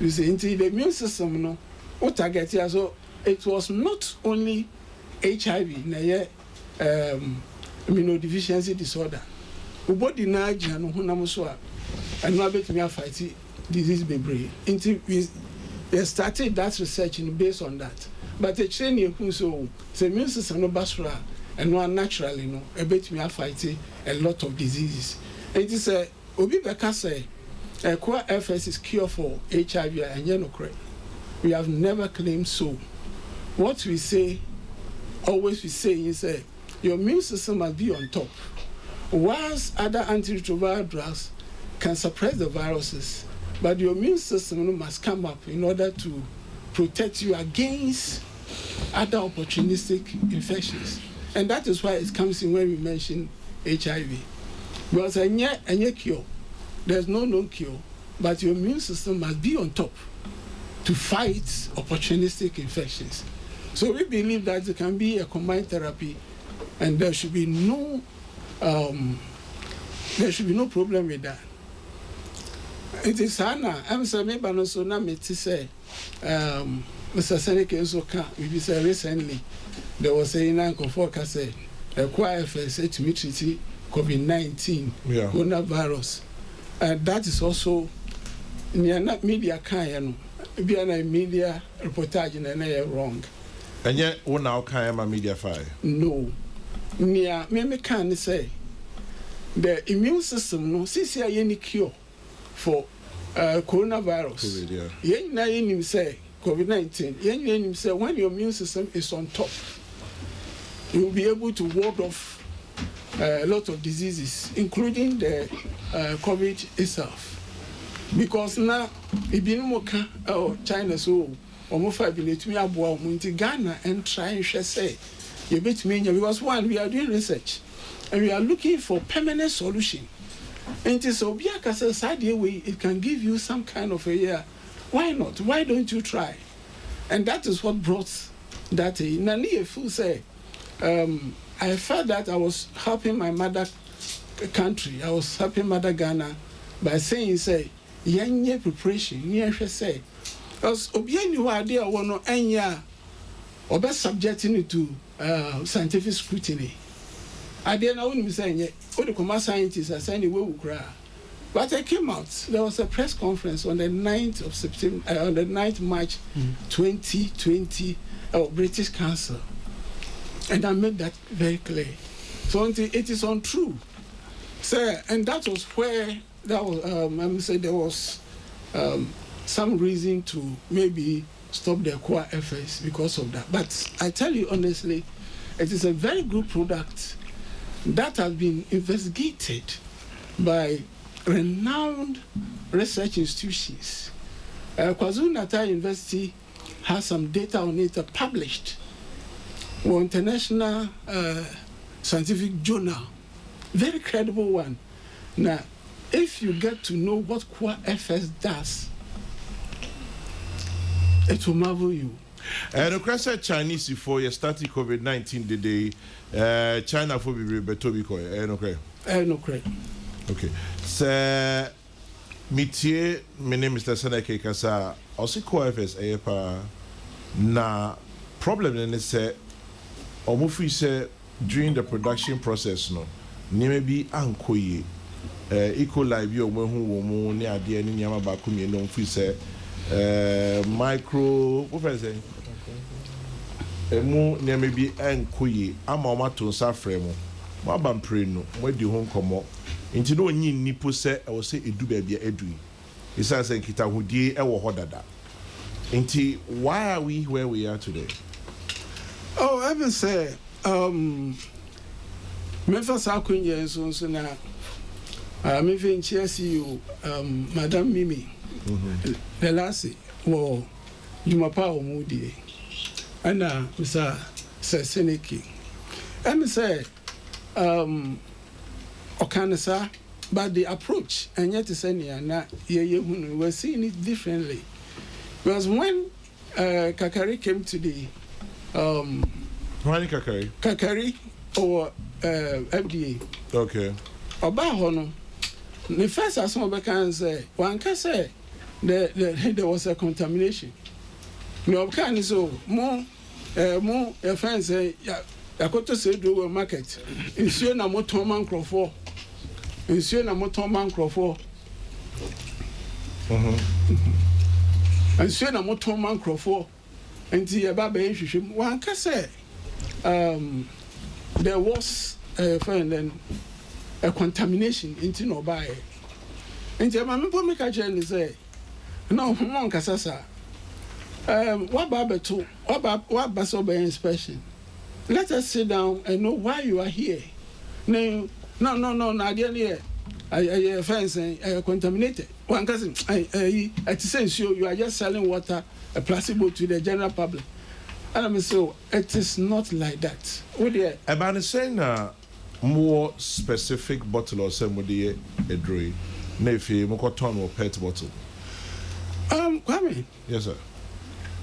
You see, into the immune system, you know, we targeted. So it was not only HIV, immunodeficiency disorder. We body na jano hunamoswa, and now bet me fight disease bebre. Into we started that research based on that. But the training so the immune system no basura and no naturally no a bit me fight a lot of diseases. It is a obi beka say COA FS is cure for HIV and yenokre. We have never claimed so. What we say always we say is your immune system must be on top. Whilst other antiretroviral drugs can suppress the viruses, but your immune system must come up in order to protect you against other opportunistic infections. And that is why it comes in when we mention HIV. Because any cure, there's no known cure, but your immune system must be on top to fight opportunistic infections. So we believe that there can be a combined therapy and there should be no There should be no problem with that. It is Hannah. I'm saying, maybe so now me to say, Mr. Seneca also can't. We say recently there was a Nanko forecast say a choir said to me treat COVID-19 coronavirus, and that is also near not media kind. Be a media reportage and they are wrong. And yet, one now can media fire. No, near me can say the immune system no since any cure for coronavirus. Yen na him say COVID-19. Yen him say when your immune system is on top, you will be able to ward off a lot of diseases, including the COVID itself. Because now, if you know China so, almost 5 billion to me about Ghana and try and say, you bet me because one, we are doing research and we are looking for permanent solution. And so Biaka says way it can give you some kind of a year. Why not? Why don't you try? And that is what brought that in. Nani fool say, I felt that I was helping my mother country. I was helping mother Ghana by saying, say, yenye preparation, yenye say, because obiani who idea wono enya, obe subjecting it to scientific scrutiny. Idea na wouldn't be saying, all the commerce scientists are saying we will cry. But I came out. There was a press conference on the 9th of September, on the 9th March 2020, British Council. And I made that very clear. So it is untrue. So, and that was where that was, I'm saying there was some reason to maybe stop the COA efforts because of that. But I tell you honestly, it is a very good product that has been investigated by renowned research institutions. KwaZulu-Natal University has some data on it published or international scientific journal, very credible one. Now, if you get to know what COA FS does, it will marvel you. The question Chinese for you started COVID-19 the day China for be better because no credit. Okay. So, Mitier, my name is Mr. Seneca Kasa. Also, COA FS na problem in say. Omufi say during the production process no nime bi ankoye eco live bi omo hu wo mu ne ade ani nyama ba ko mi no omufi say micro what for say emu nime bi ankoye ama o mato nsa frɛ mu mo aba mpre no mo di ho nkomo nti no onyi nipo say e wo say edu ba bia edu isa say kita hodie e wo hodada nti why are we where we are today? Oh, I haven't said, Memphis Akunye so now, maybe you, Madame Mimi, the last, well, Jumapa or Moody, and Mr. Seneki. And say, Okanasa, but the approach, and yet is any, and we're seeing it differently. Because when Kakari came to the Kakari or FDA. Okay. Oba hono. The first as some can say, one can say there was a contamination. No can so more a friend say I got to say do a market. Ensure na motor man crofo. Ensure na motor man crofo. Ensure na motor man crofo. And the Baba one can say there was a contamination into no buy. And the Mamma make a journey say, no, Mon Casasa. What Baba to what Basoba inspection? Let us sit down and know why you are here. No, Nadia, I fence contaminated. One cousin, I sense you are just selling water. A placebo to the general public. And I mean, so it is not like that. What do you? About saying more specific bottle or somebody a dray, maybe mokoton or pet bottle. Kwame. Yes, sir.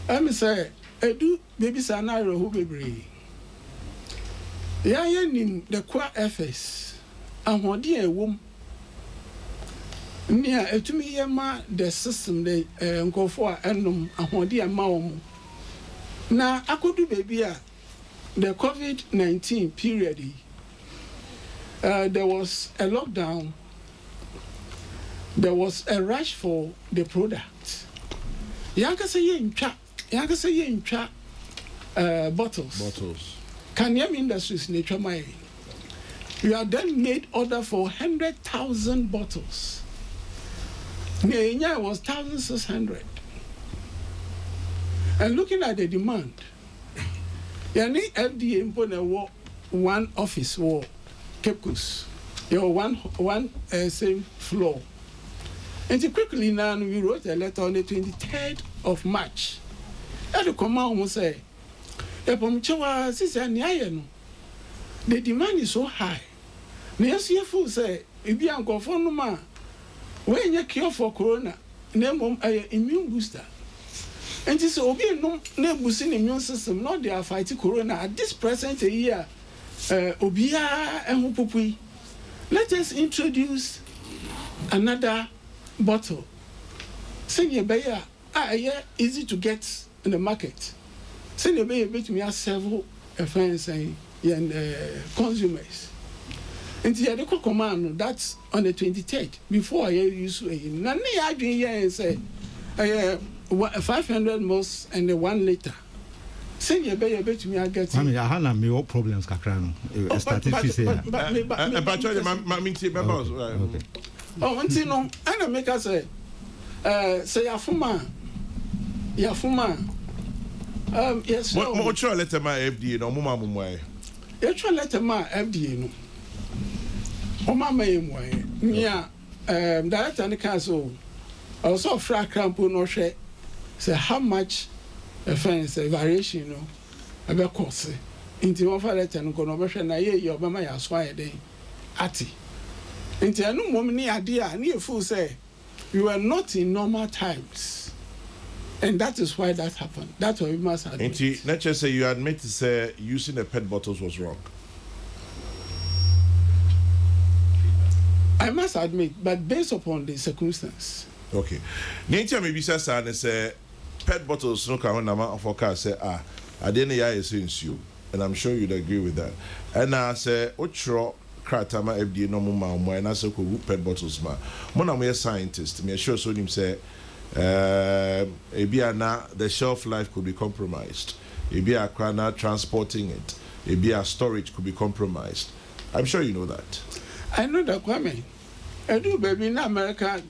I'm say, I do baby Sanaro who be yeah, in the COA FS. And what dear womb Nia etumi yema the system the nkofo a enum ahode ama wo mu. Na akodu baby a the COVID-19 period there was a lockdown. There was a rush for the product. Yanka say ye ntwa bottles. Kanyam Industries nature my. You have then made order for 100,000 bottles. It was 1,600. And looking at the demand, yani FDA impone one office war Cape Coast. One same floor. And quickly now we wrote a letter on the 23rd of March. And the command will say, the demand is so high. The CFO say, if you are going for no man, when you cure for corona, name immune booster. And this will be no boosting immune system, not they are fighting corona at this present year. Obia and Hupui. Let us introduce another bottle. Senior Bayer, easy to get in the market. Senior Bayer bet me several friends and consumers. And the other command that's on the 23rd before I use it. None I drink here and say 500 mils and the 1 liter. Senior Bayer bet me I get. I mean, I have no problems, Kakrano. Statistics here. But oh, and you know, I make us say Yafuma. Yes, no. What your letter my FDA no mama mumwai. Your letter my FDA no. O mama mumwai. Nia director and council also fra crampo no share say how much offense variation no about course. Into one for letter no go no be na ye your mama ya so ayede ati. Into no mom ni idea ni fool say you are not in normal times. And that is why that happened. That's why we must admit. Let's just say you admit to say using the PET bottles was wrong. I must admit, but based upon the circumstance. Okay. Nature maybe says and say PET bottles no can nama forecast say I didn't hear since you, and I'm sure you'd agree with that. And I say Ochro Kratama FDA no more and I say PET bottles ma. When I'm a scientist, me sure so him say the shelf life could be compromised. Transporting it. Storage could be compromised. I'm sure you know that. I know that, Kwame. I do, baby, in America,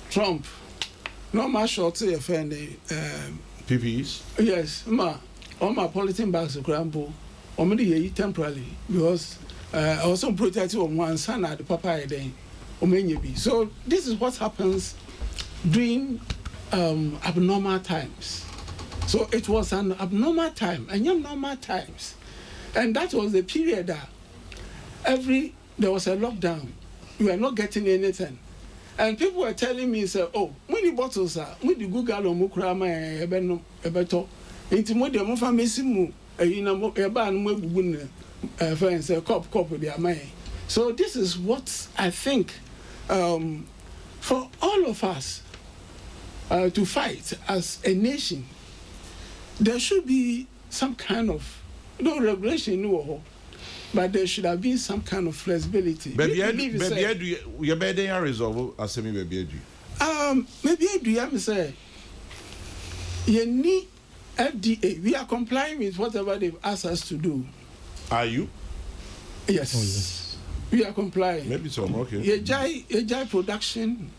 Trump, no more short offend PPEs? Yes, all my polythene bags of grandpa, only temporarily, because I also protected on one son at the Papa day, so this is what happens during abnormal times. So it was an abnormal time and normal times, and that was the period that there was a lockdown. We were not getting anything, and people were telling me, "Say, oh, many bottles are when the Google or Mukrama ebeto into more than one family simu friends cup with their money." So this is what I think for all of us. To fight as a nation, there should be some kind of regulation, no, but there should have been some kind of flexibility. Baby, you better resolve as me, baby. Maybe I do. I'm say you need FDA. We are complying with whatever they've asked us to do. Are you? Yes. Oh, yes. We are complying. Maybe so. Okay. Ejai production.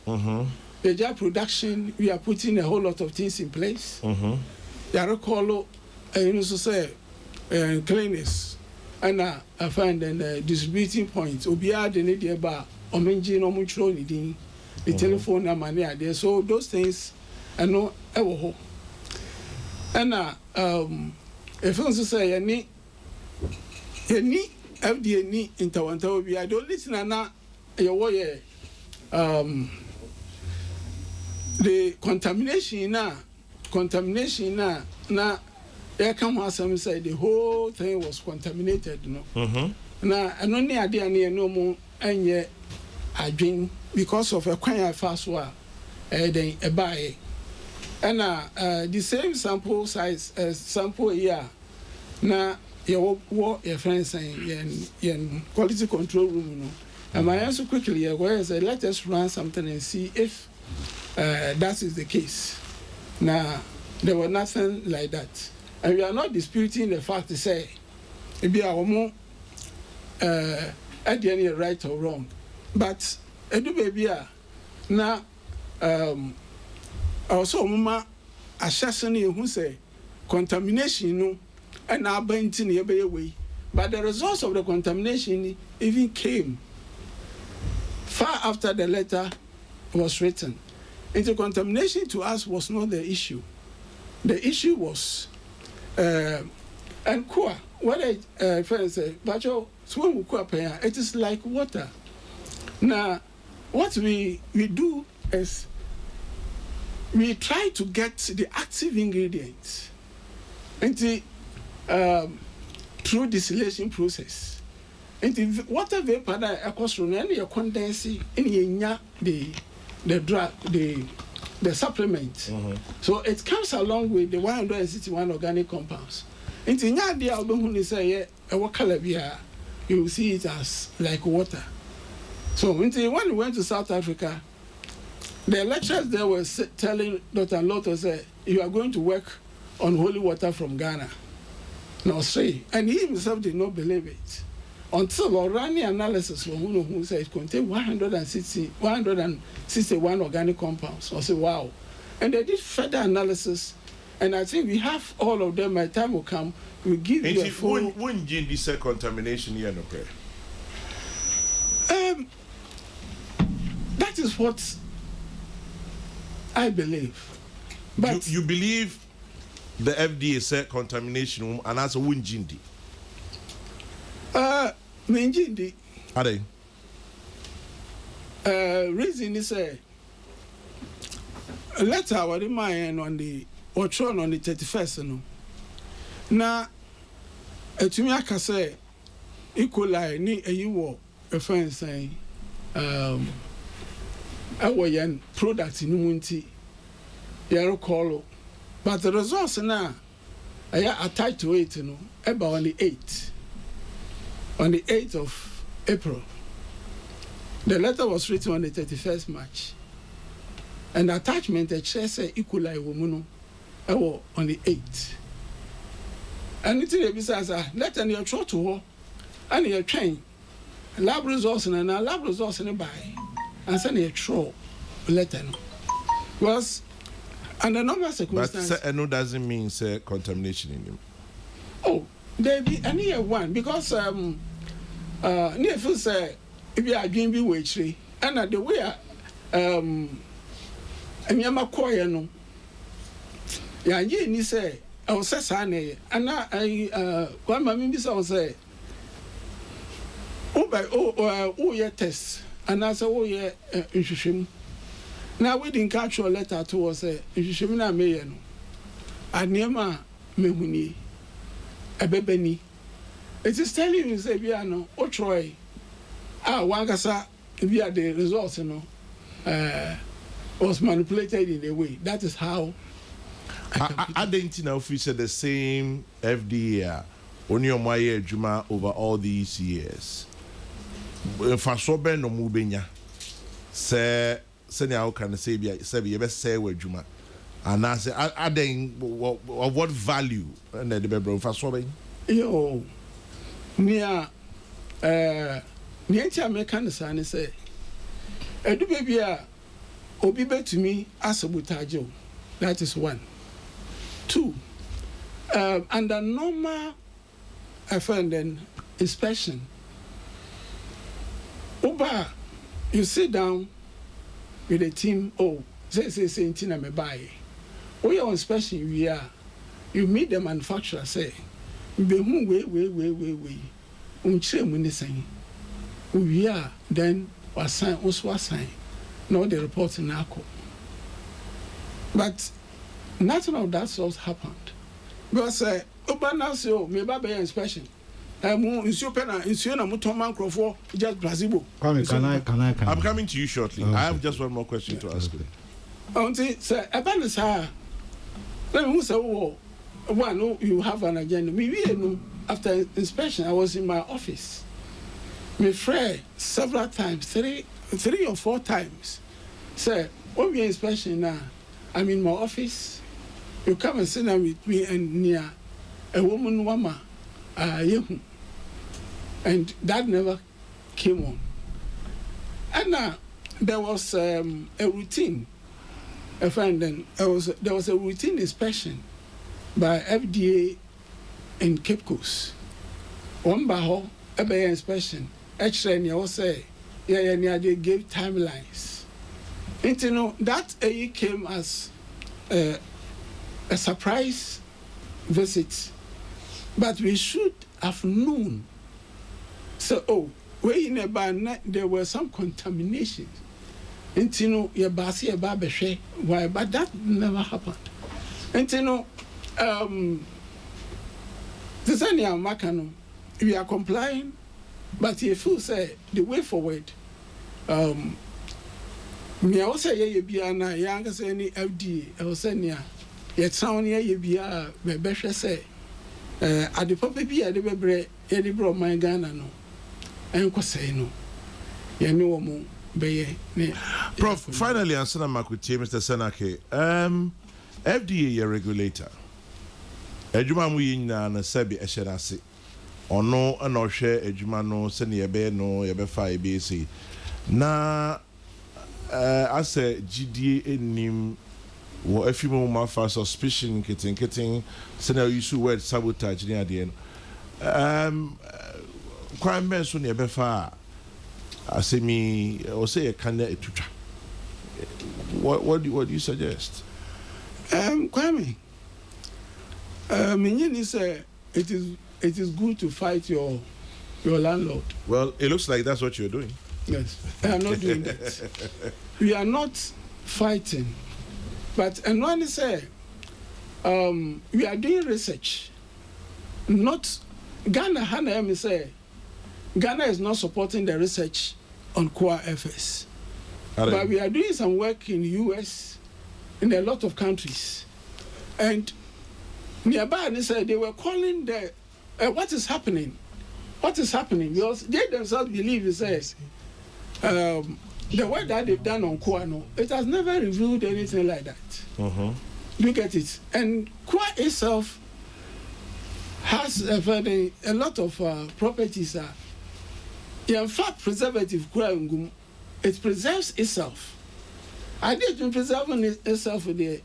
The job production, we are putting a whole lot of things in place. Yarokolo, say, cleaners, and I find a distributing point. Obia the need about Omenji no much the telephone number near there. So those things I know ever. And if you say any FDA ni interwanta I don't listen na your way the contamination na there come some say the whole thing was contaminated, you know. Na and only idea near no more and adwin because of a kwan fast one then a buy and the same sample size sample here na your friends saying yen quality control room no and my answer quickly where say let us run something and see if that is the case. Now there was nothing like that, and we are not disputing the fact to say it be our more at the end right or wrong, but edu baby now also mama assessing who say contamination no and now bending the way, but the results of the contamination even came far after the letter was written. And contamination to us was not the issue. The issue was and COA. What I friend say, but swim it is like water. Now, what we do is we try to get the active ingredients into through distillation process. Into water vapor that occurs from any condensing in the drug, the supplement. Mm-hmm. So it comes along with the 161 organic compounds. Into the album when say a color you will see it as like water. So when we went to South Africa, the lecturers there were telling Dr. Lotto say you are going to work on holy water from Ghana. Now say, and he himself did not believe it. Until running analysis who said it contained 161 organic compounds. I said, wow. And they did further analysis, and I think we have all of them. My time will come, we'll give you a full... When did this contamination here no pray? That is what I believe. But you believe the FDA said contamination and as a winjindi? Minjindi. Are they? Reason is a letter what in my end on the Otron on the 31st. No. Now, to me, I can say, equally, ni a you a friend saying, our product in Munti, Yaro Colo. But the results now, I attached to it, about on the 8th. On the 8th of April. The letter was written on the 31st March. And the attachment, the chair said, equally, woman, on the 8th. And it's in the letter in your throat to her, and your train, lab results and lab results in a buy, and send a throw letter. Was under normal circumstances. But no doesn't mean contamination in him. Oh, there be any one because near first say if you are doing be waitress and the way and yama koya no ya ni say I was say and I one mama be say oh yeah test and I say oh yeah nhwehwem now we didn't catch your letter to us say nhwehwem na me no anema mehuni ebebeni. It is telling you say we are no o try one kasa we are the results was manipulated in a way. That is how I didn't know if we said the same FDA on your Maya Juma over all these years. Fasobe no mubenya say how can say be best say we Juma and I say I then what value and the bebro fasobe yo near near American san say edu baby a obi to me as a butajo. That is one. Two, under normal offending inspection, Oba, you sit down with a team. Oh, say, Tina me buy. Oh, your inspection, you meet the manufacturer. Say, be wait. We are then was sign also sign. No, the report in ACO. But nothing of that sort happened. Because Oba now say, oh, maybe by inspection. nsuo pɛ na nsuo na mo tɔn mankrɔfoɔ just placebo. Can I? I'm coming to you shortly. Okay. I have just one more question to ask you. Until sɛ ɛba ne saa let me say one you have an agenda maybe after inspection I was in my office my friend several times three or four times say when we inspection now I'm in my office you come and sit down with me and near a woman wama and that never came on and now there was a routine a friend then there was a routine inspection by FDA in Cape Coast. One by how a inspection. Actually, you say, they gave timelines. And you know that came as a surprise visit, but we should have known. So, way in a ban, there were some contaminations. And you know, your basi a babeshe, why? But that never happened. And you know, we are complying, but if you say the way forward, me also ye biana yanga say any FDA I say near yet sound ye bia me behwe say ade papa bi ade bebre ye de bro man Ghana no enko say no ye ne wo mu beye ne Prof, finally answer my question, Mr. Senake. FDA ye regulator. Ejuma mu yina na sebi ehedase. Ono na ohwe ejuma no se ne yebe no yebe fa ebesi. Na ase GDA enim wo afimu ma fa suspicion kitten se na use word sabotage ni ade no. Crime ben so ne yebe fa asemi o say e kan etutwa. What do you suggest? Kwame, it is good to fight your landlord. Well, it looks like that's what you're doing. Yes, I am not doing that. We are not fighting, but and when say we are doing research, not Ghana. Hana say Ghana is not supporting the research on COA FS, but we are doing some work in the US. In a lot of countries, and nearby they said they were calling the what is happening because they themselves believe it says the work that they've done on COA, no, it has never revealed anything like that. You get it, and COA itself has a lot of properties. In fact, preservative COA it preserves itself. I did to preserve itself there.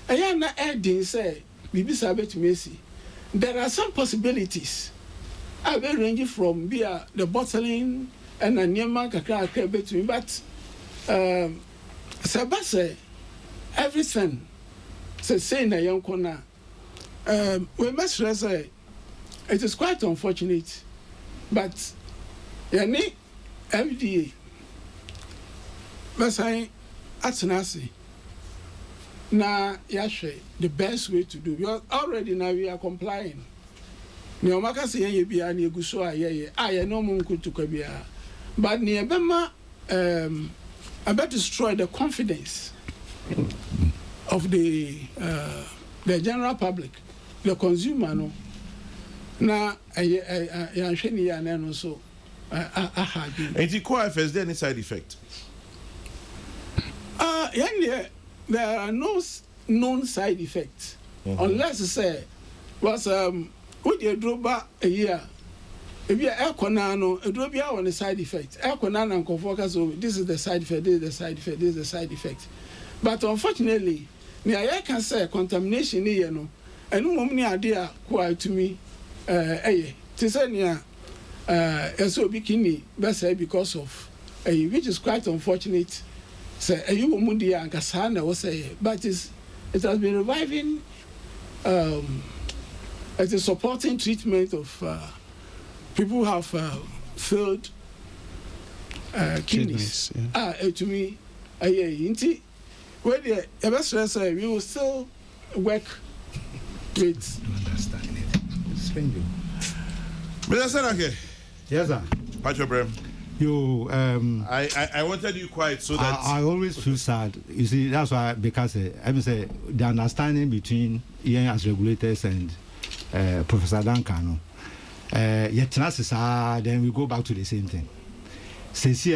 I am not adding, say, Bibisa bet Messi. There are some possibilities. I will range from beer, the bottling, and a near man can between, but Sabase, everything, saying a young corner. We must say, it is quite unfortunate, but yani FDA, but I. Atenasi. Na yashwe the best way to do because already now we are complying. Ni omaka se ye bia na eguso aye no mo nkutu kwa bia. But ni ebema about destroy the confidence of the general public, the consumer no. Na yanhwe ni ya na no so And the COA FS there any side effect? There are no known side effects unless say was what you draw back a year. If you are Akan, it will be on a side effect. Akan and Kokrokoo, so this is the side effect, this is the side effect, this is the side effect. But unfortunately, I can say contamination here no, and no many idea quite to me. To say near so bikini, because of which is quite unfortunate. Say you mundi and Kasana was say, but it has been reviving. It is supporting treatment of people who have failed kidneys. To me, where the best say we will still work with. Understand it. Strange. Mr. Senake. Yes, sir. Pacho Brem. You, I wanted you quiet so that I always feel sad. You see, that's why, because I mean, say the understanding between EN as regulators and Professor Duncan, yet then we go back to the same thing.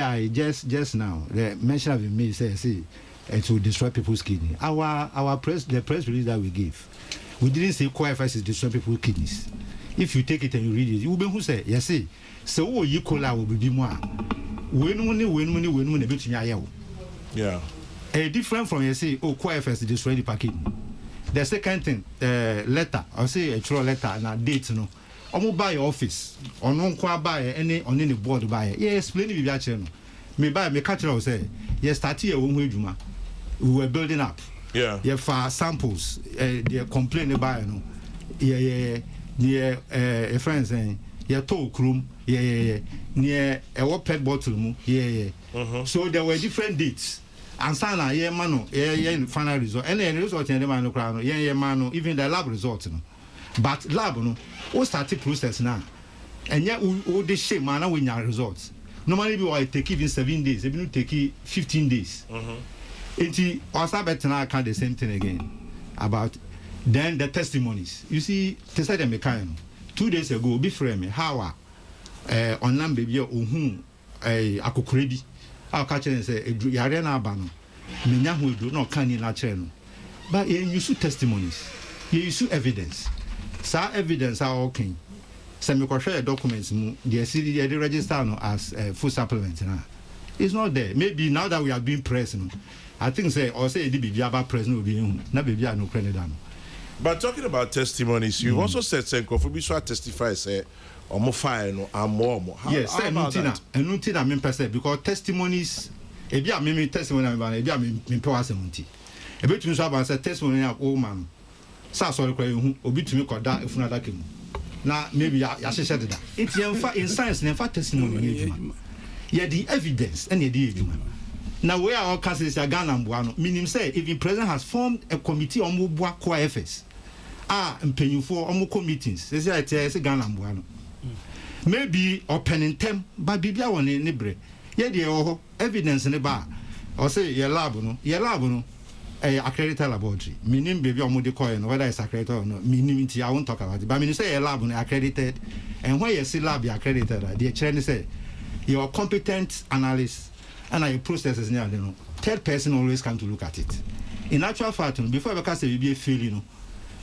I just now, the mention of me says, it will destroy people's kidney. The press release that we gave, we didn't say COA FS is destroy people's kidneys. If you take it and you read it, you will be who say, yes, see. So you call out will be more. When a bit yeah. Different from you say, COA FS is destroy the packet. The second thing, letter, or say a true letter and a date, no. Omo buy office, or no buy any on any board buy. Yeah, explain it with channel. Me buy me catch or say, yes, start here when we were building up. Yeah. Yeah, for samples, they complain about no. Yeah, friends saying, yeah, talk room, near a pet bottle, So there were different dates. And sana, yeah, mano, final result. And then result in the man crown, mano, even the lab result. But lab, no, we started process now. And yet, we the shame, man, when your results. Normally, we take even 7 days, even take 15 days. It was better now, can't the same thing again about then the testimonies. You see, they said them 2 days ago, be frame how on land baby or whom I could credit. I'll catch and say, Yarena Bano, Minya who do not can in a channel. But you see testimonies, you see evidence. So evidence are okay. Some share documents, the CD, they register as food supplement. It's not there. Maybe now that we are being pressed, I think say or say it be about press no be na baby no credit down. But talking about testimonies, you also said Senko for be sure testify say omo fire no more. Yes, say nothing I mean per se because testimonies e bia me testimony about e bia me pe wa semunti. E be tun so about say testimony of old man. Sa so rekwa hu obi tumi koda efuna da kemu. Na maybe ya hyehyɛ deda. It in science na testimony. Yeah, the evidence and the now we are all cases are Ghana Mbuano. Meaning say if the president has formed a committee on Mubwa COA FS. And paying for Omuko meetings. They say I say Ghana Mbuano. Maybe opening them but Bibia one in Nibre. Yeah, the evidence in the bar. Or say your lab no. A accredited laboratory. Meaning baby or mudi coin whether it's accredited or not. Meaning I won't talk about it. But I mean say a lab accredited and when you see lab accredited, the chairman say you're a competent analyst and your processes now, third person always come to look at it. In actual fact, before I say be a failure,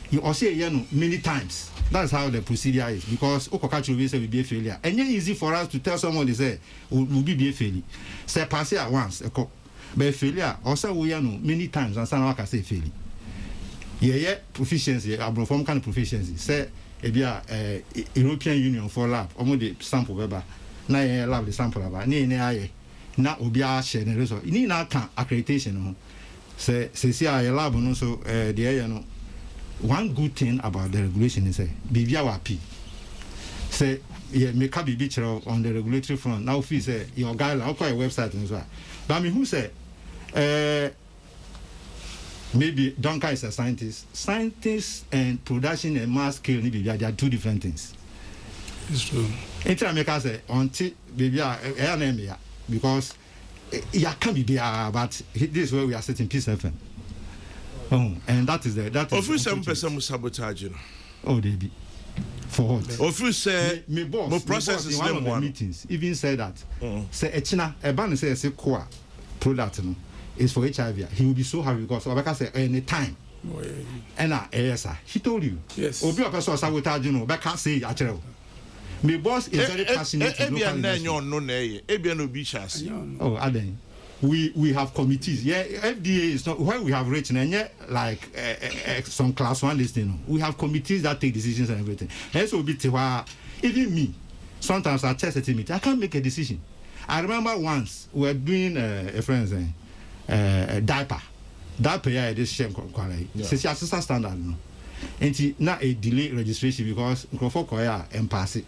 you also say many times. That's how the procedure is because Okokachi will say will be a failure. And it's easy for us to tell someone they say will be a failure. Say pass it at once, but failure also we many times and some can say failure. Yeah, proficiency, abroad kind of proficiency. Say European Union for lab, almost the sample weba. Na lab the sample about na obia share the result ni na kan accreditation no say a lab no so the one good thing about the regulation is say bibia wa pi say yeah make a bibi chero on the regulatory front now feel say your guideline or your website and so but me who say maybe Duncan is a scientist and production and mass scale ni bibia they are two different things. It's true. Anytime make us say until bibia because ya can be there, but this is where we are sitting Peace FM. And that is that is. Office 7% sabotage. Oh, they be for what? Office say me boss. My processes in one of the meetings even said that. Say Echina a ban say COA product no is for HIV. He will be so happy because Obaka say any time. And yes sir. He told you. Yes. Obi a person sabotage no Obaka say actually. My boss is very passionate. Oh, Aden. We have committees. Yeah, FDA is not when we have written and yet like some class 1 listing. We have committees that take decisions and everything. And so even me, sometimes I test a meeting, I can't make a decision. I remember once we were doing a friend's diaper. Diaper this shame quality. Since assistant standard no. And now a delay registration because Kokrokoo and pass it.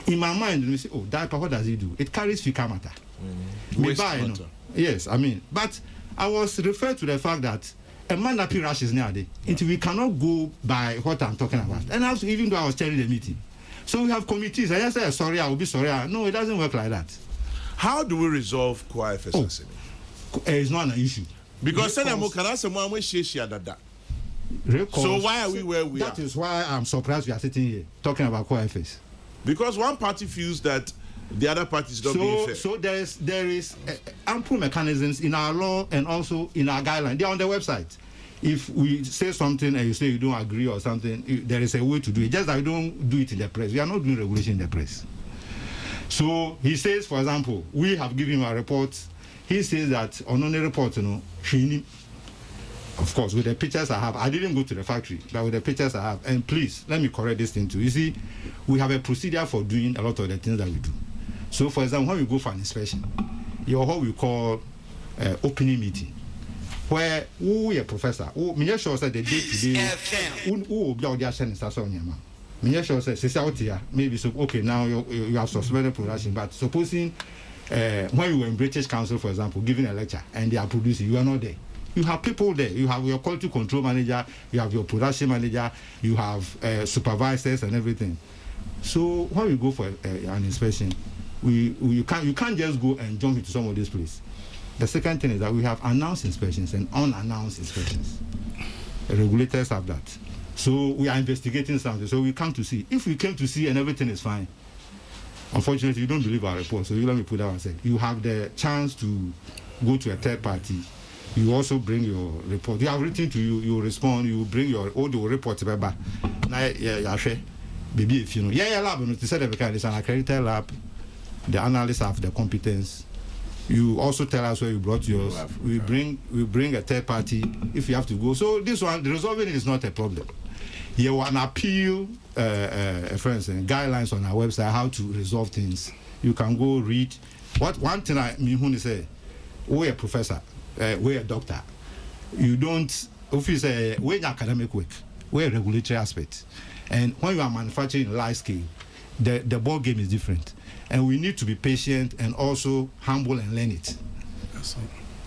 In my mind, we say, oh, diaper, what does it do? It carries fecal matter. Waste matter. Yes, I mean, but I was referred to the fact that a man that rashes nowadays, we cannot go by what I'm talking about. And also, even though I was telling the meeting, So we have committees. I just say sorry, I will be sorry. No, it doesn't work like that. How do we resolve COA FS? It's not an issue. Because so why are we where we are? That is why I'm surprised we are sitting here talking about COA FS. Because one party feels that the other party is not being fair. So there is ample mechanisms in our law and also in our guidelines. They are on the website. If we say something and you say you don't agree or something, there is a way to do it. Just that we don't do it in the press. We are not doing regulation in the press. So he says, for example, we have given him a report. He says that on the report, of course, with the pictures I have, I didn't go to the factory, but with the pictures I have, and please, let me correct this thing too. You see, we have a procedure for doing a lot of the things that we do. So, for example, when we go for an inspection, you have what we call opening meeting, where we a professor, me sure said the day today, who will be out there sending us on your man. Me sure said, maybe so. Okay, now you have suspended production, but supposing when you were in British Council, for example, giving a lecture and they are producing, you are not there. You have people there. You have your quality control manager, you have your production manager, you have supervisors and everything. So when we go for an inspection, you can't just go and jump into some of these places. The second thing is that we have announced inspections and unannounced inspections. The regulators have that. So we are investigating something. So we come to see. If we came to see and everything is fine, unfortunately, you don't believe our report. So you let me put that one aside. You have the chance to go to a third party. You also bring your report. You have written to you. You respond. You bring your audio report. Baby, if you know, lab. They said it's an accredited lab. The analysts have the competence. You also tell us where you brought yours. We bring a third party if you have to go. So this one, the resolving it is not a problem. You an appeal, for instance, guidelines on our website how to resolve things. You can go read. One thing I mean, say, we're a professor, we're a doctor. You don't. If you say we're academic work, we're a regulatory aspect, and when you are manufacturing large scale, the ball game is different. And we need to be patient and also humble and learn it.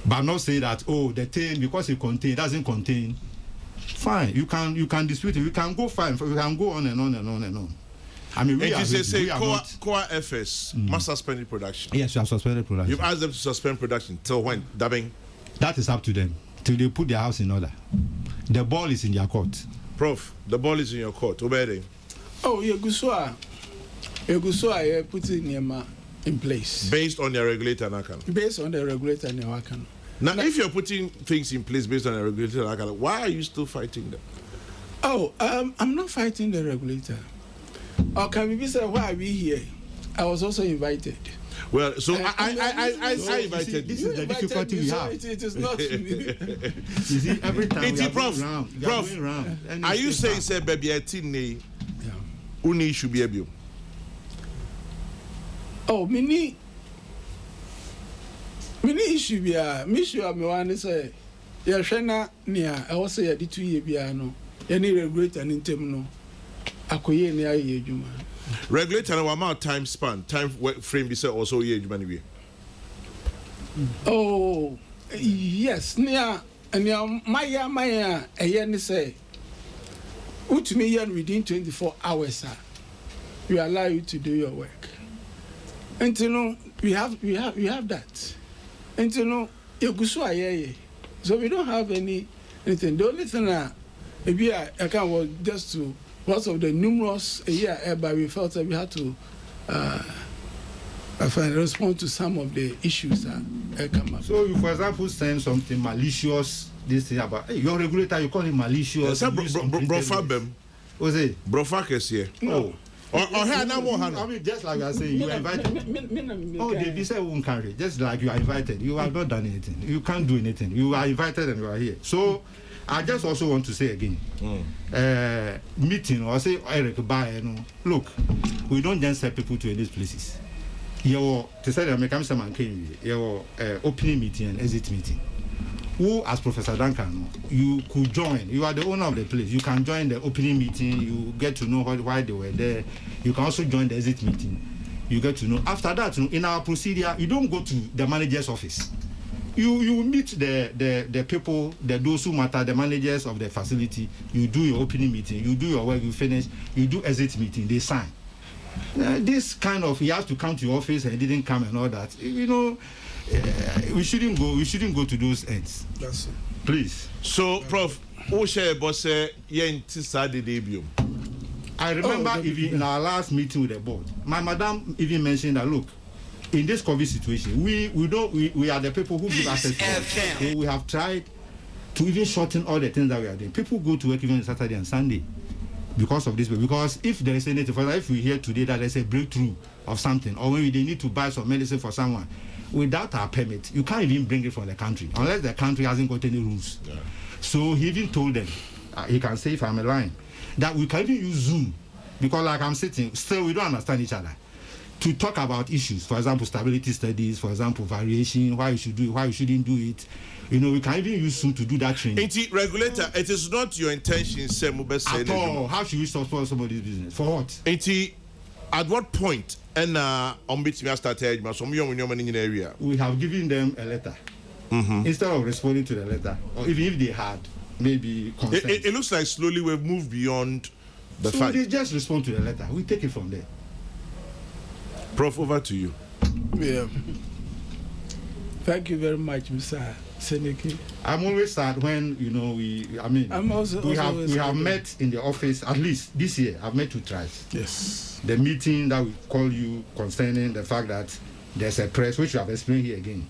But not say that, the thing, because it doesn't contain. Fine, you can dispute it. You can go fine. You can go on and on and on and on. I mean, COA FS must suspend production. Yes, you have suspended production. You've asked them to suspend production till when? Dubbing? That is up to them till they put their house in order. The ball is in their court. Prof, the ball is in your court. Obey. Oh, yeah, Gusua. I put in place. Based on the regulator, Akan. Based on the regulator, Akan. Now, if you're putting things in place based on the regulator, Akan, why are you still fighting them? Oh, I'm not fighting the regulator. Or can we say why are we here? I was also invited. Well, so I invited. This is the difficulty we have. It is not. You see, every time we are Prof, going round. Are you saying, say, baby, a teen, uni should be able? Oh, mini issue bia me sure me wan say ya hwena nia e wo say ya di 2 year bia no ya ni regulator ni ntem no akoye ni aye adwuma regulator na amount time frame be say also ye adwuma ni we. Oh yes, nia maya eye ni say utumi yan within 24 hours we allow you to do your work. And you know, we have that. And you know, so we don't have anything. The only thing maybe I can was just to lots of the numerous but we felt that we had to respond to some of the issues that come up. So you, for example, send something malicious, this thing about your regulator, you call it malicious. Brofabem. What's it? Brofakes here. No. Or here now more. I mean, just like I say, you are invited. They say won't carry. Just like you are invited, you have not done anything. You can't do anything. You are invited and you are here. So I just also want to say again, meeting or say Eric Baye, look, we don't just send people to these places. Your opening meeting and exit meeting. Who, as Professor Duncan, you could join. You are the owner of the place. You can join the opening meeting. You get to know why they were there. You can also join the exit meeting. You get to know. After that, in our procedure, you don't go to the manager's office. You meet the people, those who matter, the managers of the facility. You do your opening meeting. You do your work. You finish. You do exit meeting. They sign. This kind of he has to come to your office and he didn't come and all that. We shouldn't go to those ends. That's it. Please. So, Prof, who share boss yenti Saturday debut? I remember even in our last meeting with the board, my madam even mentioned that look, in this COVID situation, we are the people who give access to it. So we have tried to even shorten all the things that we are doing. People go to work even Saturday and Sunday because of this. Because if there is anything, for example, if we hear today that there's a breakthrough of something, or maybe they need to buy some medicine for someone, without our permit, you can't even bring it from the country unless the country hasn't got any rules. Yeah. So he even told them, he can say if I'm lying, that we can even use Zoom, because like I'm sitting, still we don't understand each other, to talk about issues. For example, stability studies, for example, variation, why you should do it, why you shouldn't do it. We can even use Zoom to do that training. Regulator, it is not your intention, say, at all. How should we support somebody's business? For what? At what point, and on between us started, area, we have given them a letter. Instead of responding to the letter, or even if they had maybe consent. It looks like slowly we've moved beyond the fact. So they just respond to the letter. We take it from there. Prof, over to you. Yeah. Thank you very much, Mr. Seneke. I'm always sad when we have met in the office at least this year. I've met 2 times. Yes. The meeting that we call you concerning the fact that there's a press, which you have explained here again,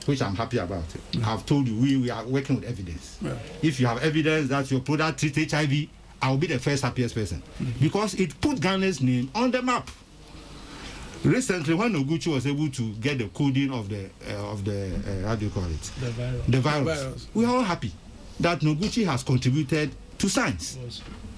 which I'm happy about. I've told you we are working with evidence. If you have evidence that your product treats HIV, I'll be the first happiest person because it put Ghana's name on the map. Recently, when Noguchi was able to get the coding of the how do you call it? The virus. We are all happy that Noguchi has contributed to science.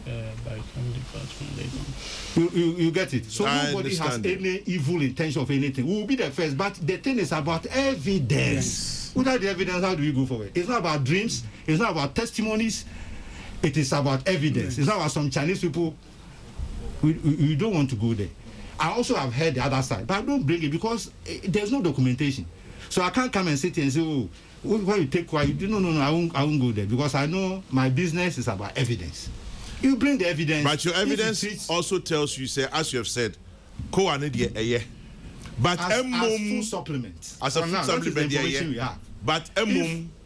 By department you get it. So nobody has any evil intention of anything. We will be the first, but the thing is about evidence. Yes. Without the evidence, how do we go forward? It's not about dreams. It's not about testimonies. It is about evidence. Yes. It's not about some Chinese people. We don't want to go there. I also have heard the other side, but I don't bring it because there's no documentation. So I can't come and sit here and say, oh, when you take quiet, no, I won't go there because I know my business is about evidence. You bring the evidence. But your evidence also tells you, say, as you have said, COA need a year. But as food supplement. As a food supplement, we have. But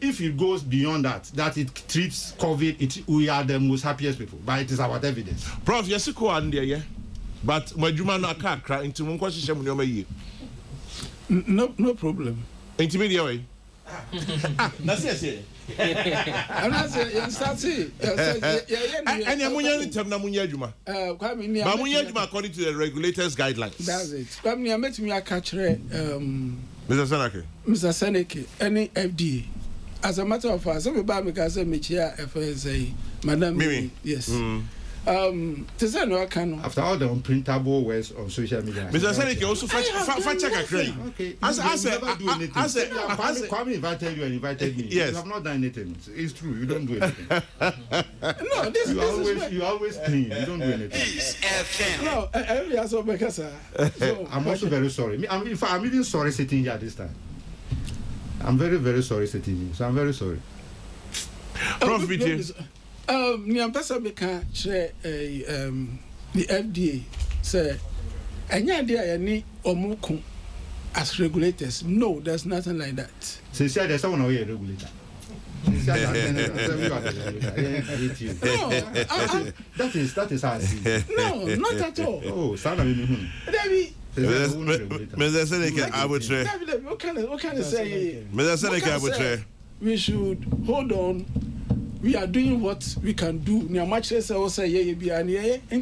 if it goes beyond that it treats COVID, we are the most happiest people. But it is about evidence. Prof, yes, COA need a year. But my Juma no can't cry into one question when you're no problem. Intermediate way. That's it. I'm not saying, and I'm Juma. But Juma according to the regulators' guidelines. That's it. Come near me, I catch Mr. Seneke, any FDA. As a matter of fact, some people because I make here FSA, Madam Mimi. Yes. After all the unprintable words on social media. Mr. Seneke also fact check a crane. Okay. I said, Kwame invited you and invited me. Yes. You have not done anything. It's true. You don't do anything. No, you always clean. You don't do anything. No, I'm also very sorry. I'm even sorry sitting here this time. I'm very, very sorry sitting here. So I'm very sorry. Prof. BJ. Niampesa beka share the FDA say anya idea yani omuku as regulators. No, there's nothing like that. Since there's someone who is a regulator. That is how I see it. No, not at all. Oh, sound of me. Mr. Seneke, I would say. What can I say? Mr. Seneke, I would say. We should hold on. We are doing what we can do. And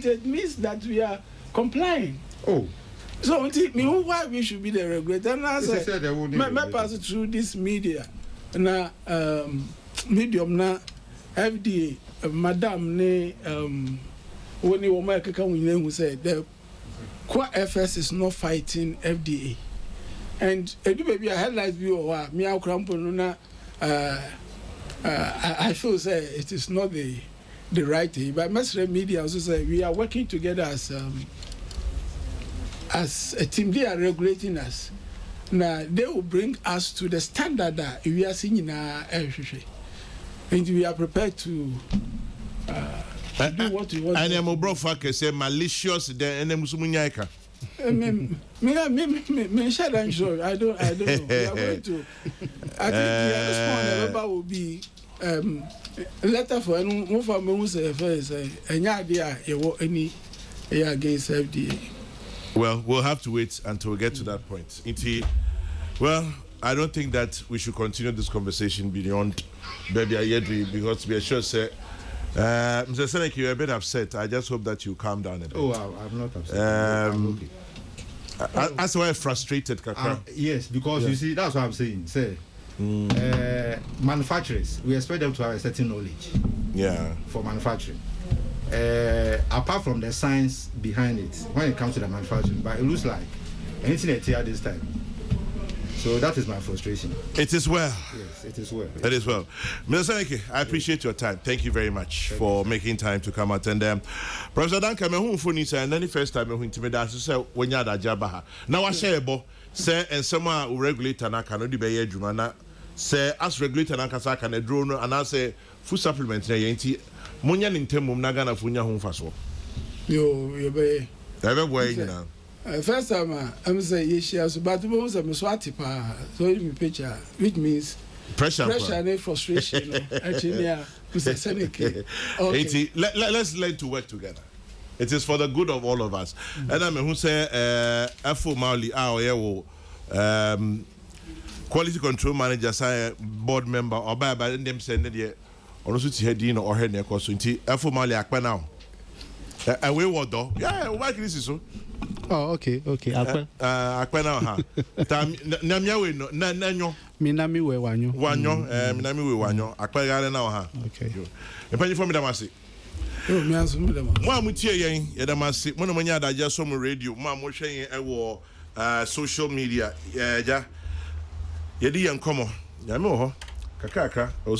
it means that we are complying. Oh. So why we should be the regulator? And I said, I pass it through this media. Now, medium now, FDA, Madam, when you were said the COA FS is not fighting FDA. And maybe a headlight view or me out I feel say it is not the right thing. But mainstream media also say we are working together as a team. They are regulating us. Now they will bring us to the standard that we are seeing in our and we are prepared to to do what you want. And I'm a brother can say malicious then and then Musumunyaka. Me share that show. I don't know. We are going to. I think the response will be letter for any for me who say first any idea any against FDA. Well, we'll have to wait until we get to that point. Well, I don't think that we should continue this conversation beyond Baby Ayedri because we are sure say Mr. Senek, you're a bit upset. I just hope that you calm down a bit. Oh, I'm not upset. I'm okay. That's why I'm frustrated, Kaka. Yes, because you see, that's what I'm saying. Say, manufacturers, we expect them to have a certain knowledge. Yeah. For manufacturing. Apart from the science behind it, when it comes to the manufacturing, but it looks like anything at here this time. So that is my frustration. It is well. Yes, it is well. It is well. Mr. Seneke, I appreciate your time. Thank you very much for making time to come out. And Professor Duncan, me who phone and then the first time me intimidate say when you ada jabaha. Now I share bo say and someone regulator na cannot be adwuma na say as regulator na kasa can drone and I say food supplement na yenti munya nintemum na Ghana funya ho faso. You be. Ebe boy nyina. First time I'm saying yes, but we was a swatipa, so me picture, which means pressure and frustration. Actually, yeah, Mr. Seneke. Okay. Let's learn to work together. It is for the good of all of us. And I mean, who say, Afo Mauli, quality control manager, say board member, or by them sending it, or also to head in or head near cost. Afo Mauli Akpa now. Away what though? Yeah, why can this is so? Oh, okay. Akpa now, ha. Namia we no, nanyo. Minami we wanyo. Minami we wanyo. Akpa gare now, ha. Okay. E panyi for me damasi. Yo, me aso me damasi. Mo amutie yen, ye damasi. Mo no manya da ja so mo radio, mo amohwe yen e wo social media. Ja. Ye di yen komo. Ya me ho. Kakaka. O